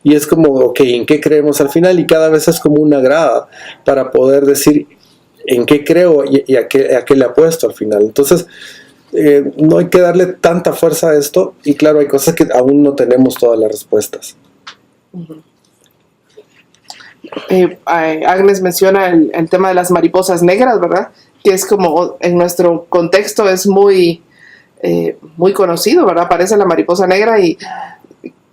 Y es como, ok, ¿en qué creemos al final? Y cada vez es como una grada para poder decir en qué creo y a qué le apuesto al final. Entonces, no hay que darle tanta fuerza a esto. Y claro, hay cosas que aún no tenemos todas las respuestas. Uh-huh. Agnes menciona el tema de las mariposas negras, ¿verdad? Que es como en nuestro contexto es muy conocido, ¿verdad? Aparece la mariposa negra y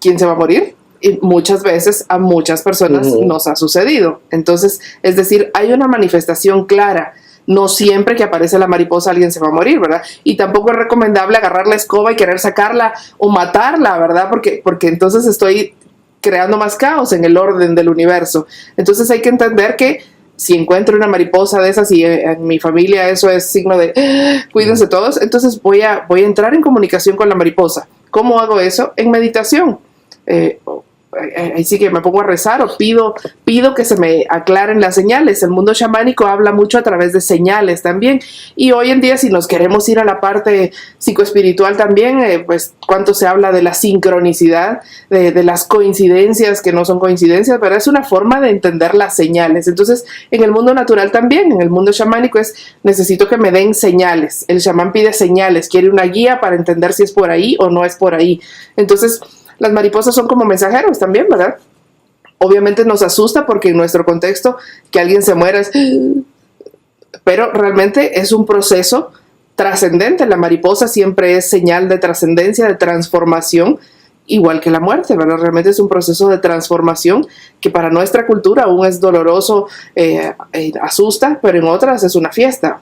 ¿quién se va a morir? Y muchas veces a muchas personas nos ha sucedido. Entonces, es decir, hay una manifestación clara. No siempre que aparece la mariposa alguien se va a morir, ¿verdad? Y tampoco es recomendable agarrar la escoba y querer sacarla o matarla, ¿verdad? Porque entonces estoy creando más caos en el orden del universo. Entonces hay que entender que si encuentro una mariposa de esas y en mi familia eso es signo de cuídense todos, entonces voy a entrar en comunicación con la mariposa. ¿Cómo hago eso? En meditación. Ahí sí que me pongo a rezar o pido que se me aclaren las señales. El mundo chamánico habla mucho a través de señales también, y hoy en día si nos queremos ir a la parte psicoespiritual también, pues cuánto se habla de la sincronicidad, de las coincidencias que no son coincidencias, pero es una forma de entender las señales. Entonces en el mundo natural también, en el mundo chamánico necesito que me den señales. El chamán pide señales, quiere una guía para entender si es por ahí o no es por ahí. Entonces las mariposas son como mensajeros también, ¿verdad? Obviamente nos asusta porque en nuestro contexto que alguien se muera es... Pero realmente es un proceso trascendente. La mariposa siempre es señal de trascendencia, de transformación, igual que la muerte, ¿verdad? Realmente es un proceso de transformación que para nuestra cultura aún es doloroso, asusta, pero en otras es una fiesta.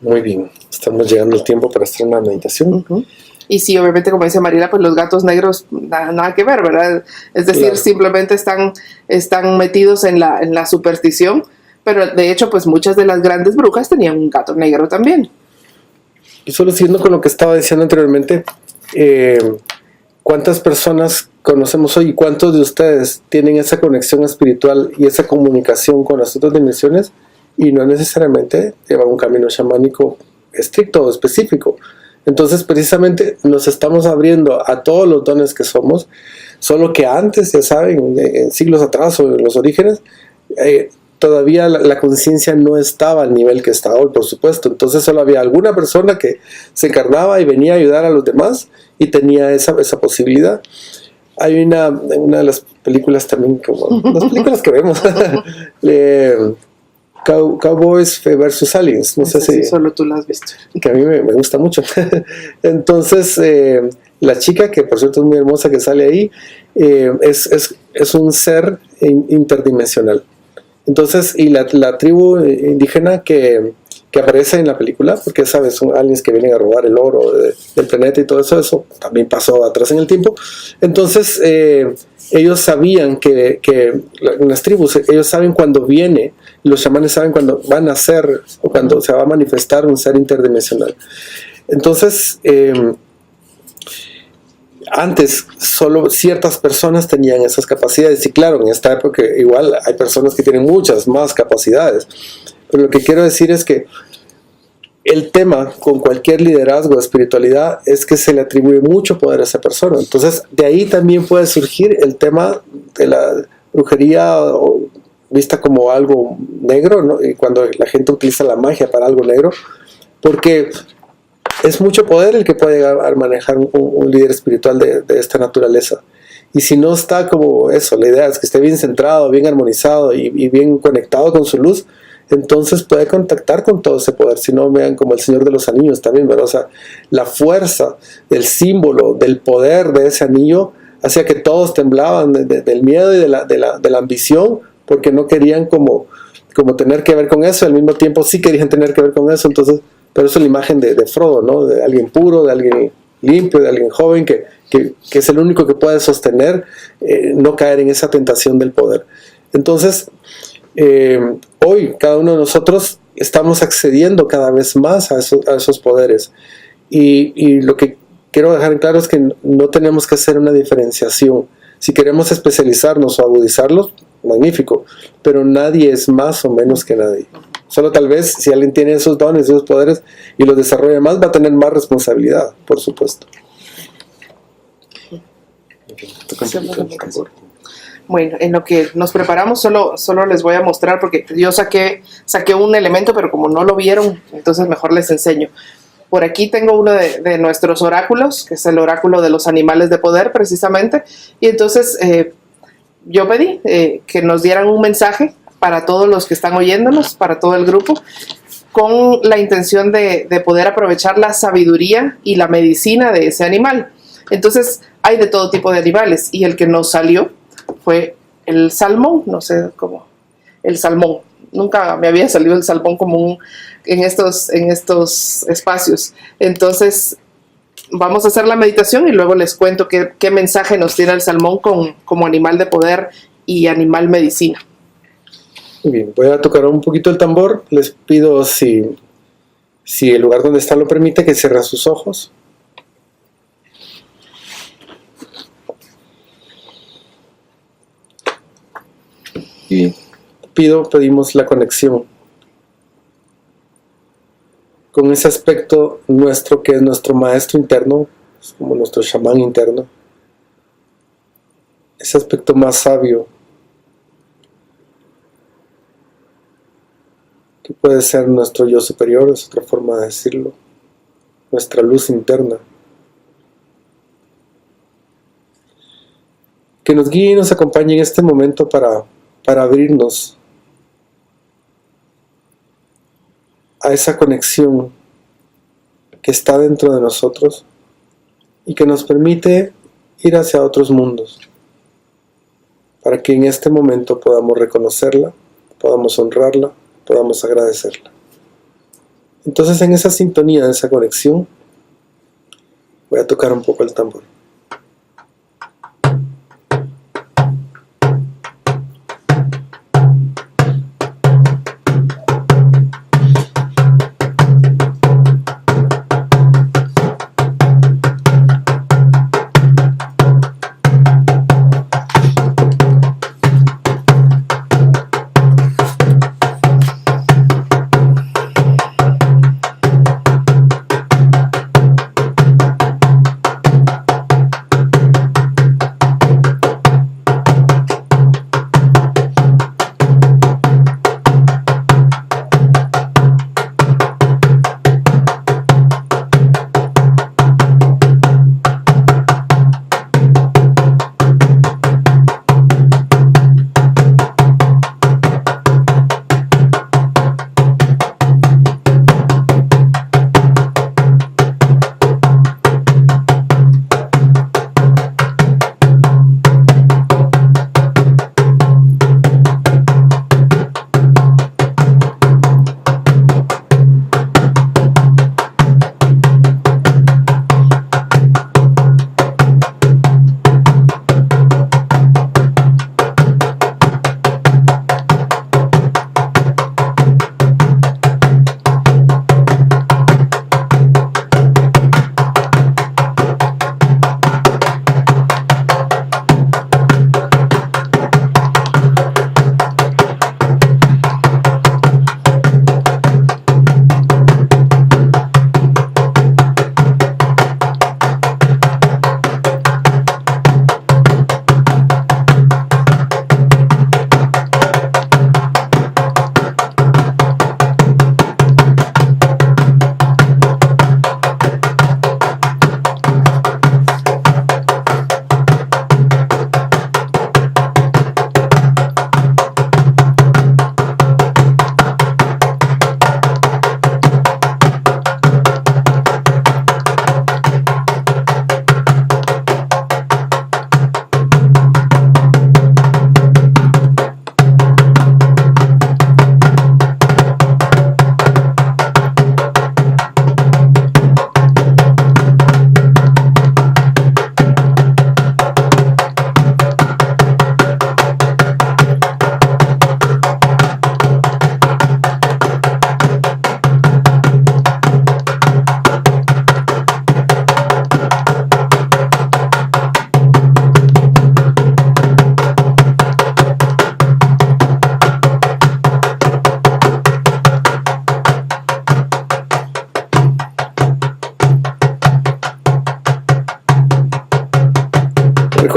Muy bien, estamos llegando al tiempo para hacer una meditación. Uh-huh. Y sí, obviamente, como dice Mariela, pues los gatos negros nada que ver, ¿verdad? Es decir, claro, simplemente están metidos en la superstición, pero de hecho, pues muchas de las grandes brujas tenían un gato negro también. Y solo siguiendo con lo que estaba diciendo anteriormente, ¿cuántas personas conocemos hoy y cuántos de ustedes tienen esa conexión espiritual y esa comunicación con las otras dimensiones y no necesariamente llevan un camino chamánico estricto o específico? Entonces, precisamente nos estamos abriendo a todos los dones que somos, solo que antes, ya saben, en siglos atrás o en los orígenes, todavía la conciencia no estaba al nivel que está hoy, por supuesto. Entonces solo había alguna persona que se encarnaba y venía a ayudar a los demás y tenía esa posibilidad. Hay una de las películas también, como las películas que vemos, Cowboys vs. Aliens, no sé si solo tú la has visto, que a mí me gusta mucho. Entonces la chica, que por cierto es muy hermosa que sale ahí, es un ser interdimensional. Entonces, y la tribu indígena que aparece en la película, porque sabes, son aliens que vienen a robar el oro del planeta y todo eso también pasó atrás en el tiempo. Entonces ellos sabían que en las tribus, ellos saben cuando viene, los chamanes saben cuando van a ser o cuando se va a manifestar un ser interdimensional. Entonces antes solo ciertas personas tenían esas capacidades, y claro, en esta época igual hay personas que tienen muchas más capacidades, pero lo que quiero decir es que el tema con cualquier liderazgo de espiritualidad es que se le atribuye mucho poder a esa persona. Entonces de ahí también puede surgir el tema de la brujería vista como algo negro, ¿no? Y cuando la gente utiliza la magia para algo negro, porque es mucho poder el que puede llegar a manejar un líder espiritual de esta naturaleza. Y si no está como eso, la idea es que esté bien centrado, bien armonizado y bien conectado con su luz, entonces puede contactar con todo ese poder. Si no, vean como el Señor de los Anillos también, ¿verdad? O sea, la fuerza del símbolo, del poder de ese anillo, hacía que todos temblaban del miedo y de la ambición, porque no querían como tener que ver con eso, al mismo tiempo sí querían tener que ver con eso. Entonces, pero eso es la imagen de Frodo, ¿no? De alguien puro, de alguien limpio, de alguien joven que es el único que puede sostener, no caer en esa tentación del poder. Entonces, hoy cada uno de nosotros estamos accediendo cada vez más a esos poderes. Y lo que quiero dejar en claro es que no tenemos que hacer una diferenciación. Si queremos especializarnos o agudizarlos, magnífico, pero nadie es más o menos que nadie. Solo tal vez si alguien tiene esos dones, esos poderes y los desarrolla más, va a tener más responsabilidad, por supuesto. Bueno, en lo que nos preparamos solo les voy a mostrar, porque yo saqué un elemento, pero como no lo vieron, entonces mejor les enseño. Por aquí tengo uno de nuestros oráculos, que es el oráculo de los animales de poder, precisamente. Y entonces yo pedí que nos dieran un mensaje para todos los que están oyéndonos, para todo el grupo, con la intención de poder aprovechar la sabiduría y la medicina de ese animal. Entonces hay de todo tipo de animales, y el que nos salió fue el salmón, no sé cómo, el salmón. Nunca me había salido el salmón común en estos espacios. Entonces vamos a hacer la meditación y luego les cuento qué mensaje nos tiene el salmón como animal de poder y animal medicina. Muy bien, voy a tocar un poquito el tambor. Les pido, si el lugar donde está lo permite, que cierren sus ojos. Y pedimos la conexión con ese aspecto nuestro que es nuestro maestro interno, es como nuestro chamán interno, ese aspecto más sabio que puede ser nuestro yo superior, es otra forma de decirlo, nuestra luz interna, que nos guíe y nos acompañe en este momento para abrirnos a esa conexión que está dentro de nosotros y que nos permite ir hacia otros mundos, para que en este momento podamos reconocerla, podamos honrarla, podamos agradecerla. Entonces, en esa sintonía, en esa conexión, voy a tocar un poco el tambor.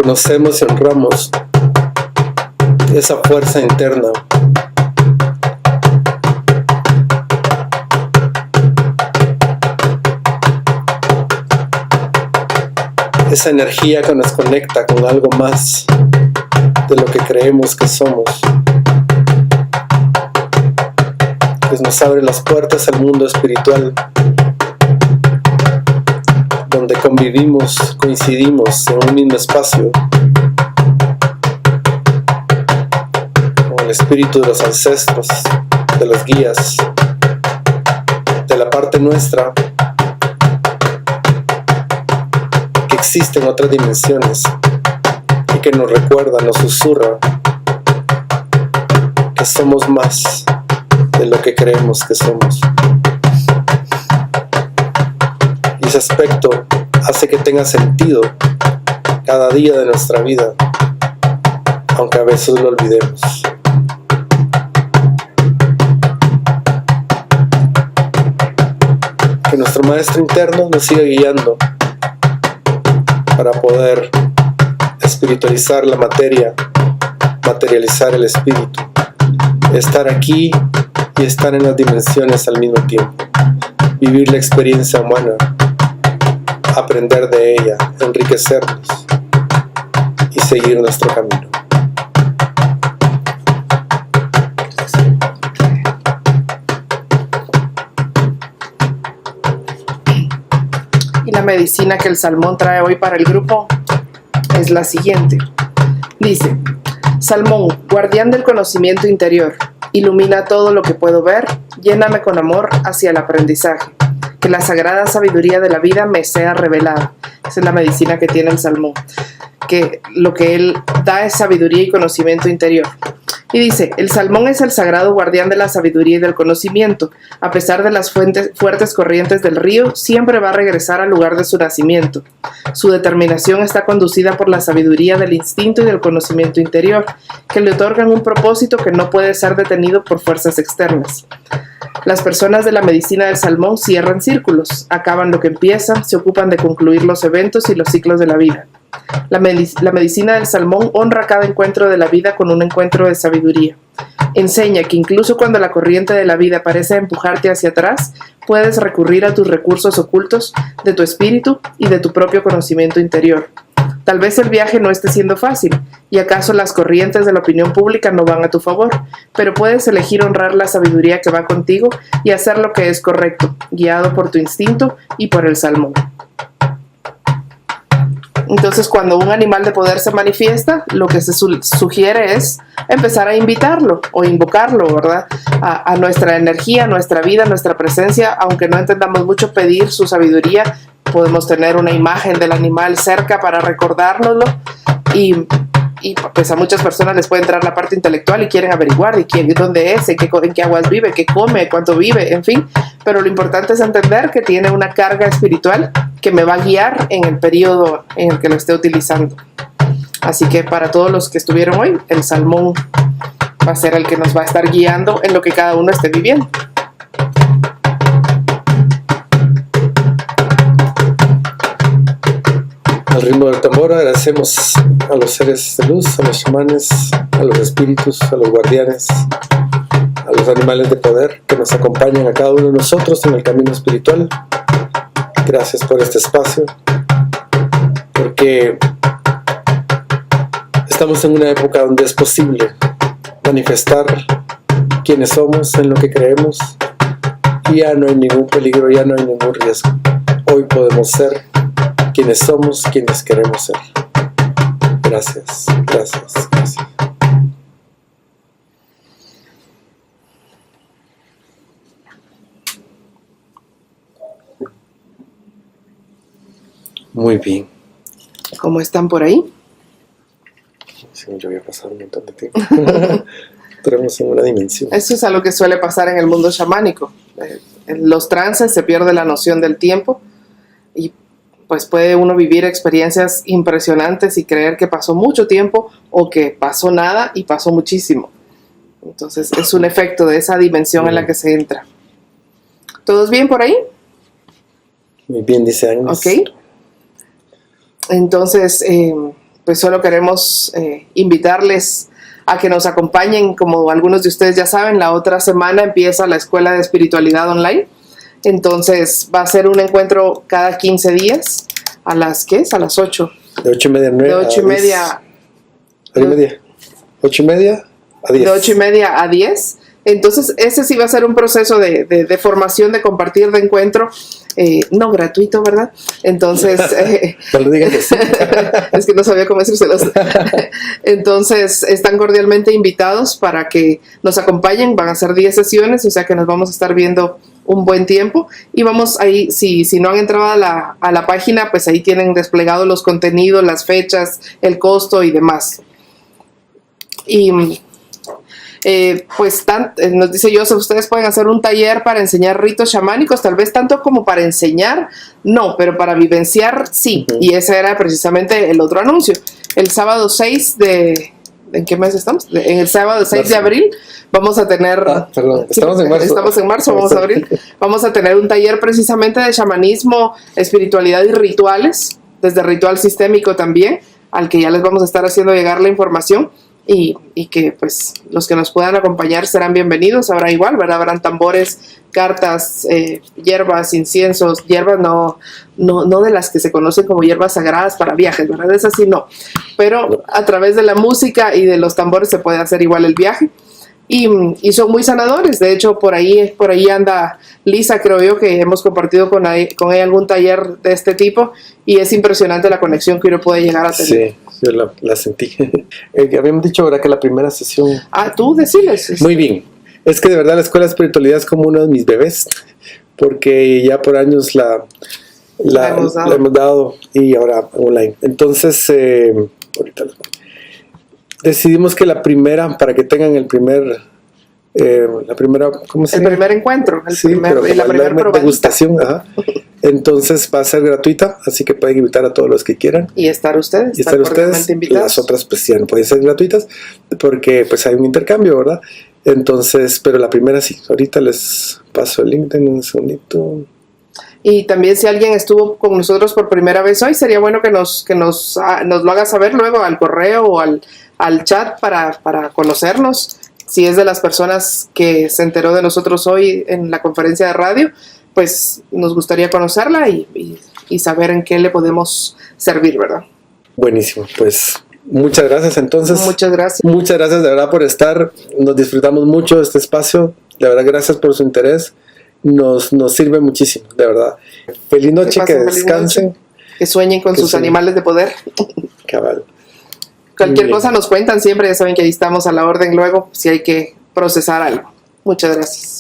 reconocemos y honramos esa fuerza interna. Esa energía que nos conecta con algo más de lo que creemos que somos. Pues nos abre las puertas al mundo espiritual, donde convivimos, coincidimos en un mismo espacio, con el espíritu de los ancestros, de los guías, de la parte nuestra, que existe en otras dimensiones y que nos recuerda, nos susurra que somos más de lo que creemos que somos. Y ese aspecto hace que tenga sentido cada día de nuestra vida, aunque a veces lo olvidemos. Que nuestro maestro interno nos siga guiando para poder espiritualizar la materia, materializar el espíritu, estar aquí y estar en las dimensiones al mismo tiempo, vivir la experiencia humana, aprender de ella, enriquecernos y seguir nuestro camino. Y la medicina que el Salmón trae hoy para el grupo es la siguiente. Dice: Salmón, guardián del conocimiento interior, ilumina todo lo que puedo ver, lléname con amor hacia el aprendizaje, que la sagrada sabiduría de la vida me sea revelada. Esa es la medicina que tiene el Salmón, que lo que él da es sabiduría y conocimiento interior. Y dice: el salmón es el sagrado guardián de la sabiduría y del conocimiento. A pesar de las fuertes corrientes del río, siempre va a regresar al lugar de su nacimiento. Su determinación está conducida por la sabiduría del instinto y del conocimiento interior, que le otorgan un propósito que no puede ser detenido por fuerzas externas. Las personas de la medicina del salmón cierran círculos, acaban lo que empiezan, se ocupan de concluir los eventos y los ciclos de la vida. La medicina del salmón honra cada encuentro de la vida con un encuentro de sabiduría. Enseña que incluso cuando la corriente de la vida parece empujarte hacia atrás, puedes recurrir a tus recursos ocultos de tu espíritu y de tu propio conocimiento interior. Tal vez el viaje no esté siendo fácil, y acaso las corrientes de la opinión pública no van a tu favor, pero puedes elegir honrar la sabiduría que va contigo y hacer lo que es correcto, guiado por tu instinto y por el salmón. Entonces, cuando un animal de poder se manifiesta, lo que se sugiere es empezar a invitarlo o invocarlo, ¿verdad? A nuestra energía, a nuestra vida, a nuestra presencia. Aunque no entendamos mucho pedir su sabiduría, podemos tener una imagen del animal cerca para recordárnoslo y pues a muchas personas les puede entrar la parte intelectual y quieren averiguar dónde es, en qué aguas vive, qué come, cuánto vive, en fin. Pero lo importante es entender que tiene una carga espiritual que me va a guiar en el periodo en el que lo esté utilizando. Así que para todos los que estuvieron hoy, el salmón va a ser el que nos va a estar guiando en lo que cada uno esté viviendo. Al ritmo del tambor agradecemos a los seres de luz, a los chamanes, a los espíritus, a los guardianes, a los animales de poder que nos acompañan a cada uno de nosotros en el camino espiritual. Gracias por este espacio, porque estamos en una época donde es posible manifestar quiénes somos, en lo que creemos, y ya no hay ningún peligro, ya no hay ningún riesgo. Hoy podemos ser quienes somos, quienes queremos ser. Gracias, gracias, gracias. Muy bien. ¿Cómo están por ahí? Sí, yo voy a pasar un montón de tiempo. Entremos en una dimensión. Eso es algo que suele pasar en el mundo chamánico. En los trances se pierde la noción del tiempo y pues puede uno vivir experiencias impresionantes y creer que pasó mucho tiempo o que pasó nada y pasó muchísimo. Entonces es un efecto de esa dimensión en la que se entra. ¿Todos bien por ahí? Muy bien, dice Agnes. Ok. Entonces, pues solo queremos invitarles a que nos acompañen. Como algunos de ustedes ya saben, la otra semana empieza la Escuela de Espiritualidad Online. Entonces va a ser un encuentro cada 15 días. ¿A las qué es? A las 8. De 8:30 a 9. De 8:30 a 10. 8:30 a 10. De 8:30 a 10. Entonces, ese sí va a ser un proceso de formación, de compartir, de encuentro, no gratuito, ¿verdad? Entonces, no lo digas así. es que no sabía cómo decírselos. Entonces, están cordialmente invitados para que nos acompañen. Van a ser 10 sesiones, o sea que nos vamos a estar viendo un buen tiempo. Y vamos ahí, si no han entrado a la página, pues ahí tienen desplegado los contenidos, las fechas, el costo y demás. Y pues nos dice Joseph, ustedes pueden hacer un taller para enseñar ritos chamánicos, tal vez tanto como para enseñar, no, pero para vivenciar, sí. Uh-huh. Y ese era precisamente el otro anuncio. El sábado 6 ¿en qué mes estamos? En el sábado 6 de abril vamos a tener... estamos en marzo. Estamos en marzo, vamos a abril. Vamos a tener un taller precisamente de chamanismo, espiritualidad y rituales, desde ritual sistémico también, al que ya les vamos a estar haciendo llegar la información. Y que pues los que nos puedan acompañar serán bienvenidos. Habrá igual, ¿verdad? Habrán tambores, cartas, hierbas, inciensos, hierbas no de las que se conocen como hierbas sagradas para viajes, ¿verdad? Esas sí no. Pero a través de la música y de los tambores se puede hacer igual el viaje. Y son muy sanadores. De hecho, por ahí anda Lisa, creo yo, que hemos compartido con ella algún taller de este tipo, y es impresionante la conexión que uno puede llegar a tener. Sí, yo la sentí. Habíamos dicho ahora que la primera sesión... Tú deciles. Muy bien. Es que de verdad la Escuela de Espiritualidad es como uno de mis bebés, porque ya por años la hemos dado y ahora online. Entonces, ahorita decidimos que la primera, para que tengan la primera, ¿cómo se llama? El primer encuentro, la primera degustación, ajá. Entonces va a ser gratuita, así que pueden invitar a todos los que quieran. Y estar ustedes. Invitados. Las otras pues ya no pueden ser gratuitas, porque pues hay un intercambio, ¿verdad? Entonces, pero la primera sí. Ahorita les paso el link en un segundito. Y también si alguien estuvo con nosotros por primera vez hoy, sería bueno que nos lo haga saber luego al correo o al chat para conocernos. Si es de las personas que se enteró de nosotros hoy en la conferencia de radio, pues nos gustaría conocerla y saber en qué le podemos servir, ¿verdad? Buenísimo, pues muchas gracias entonces. Muchas gracias. Muchas gracias de verdad por estar. Nos disfrutamos mucho de este espacio. De verdad, gracias por su interés. Nos sirve muchísimo, de verdad. Feliz noche, que descansen. Noche. Que sueñen con sus animales de poder. Cabal. Cualquier cosa nos cuentan siempre, ya saben que ahí estamos a la orden luego si hay que procesar algo. Muchas gracias.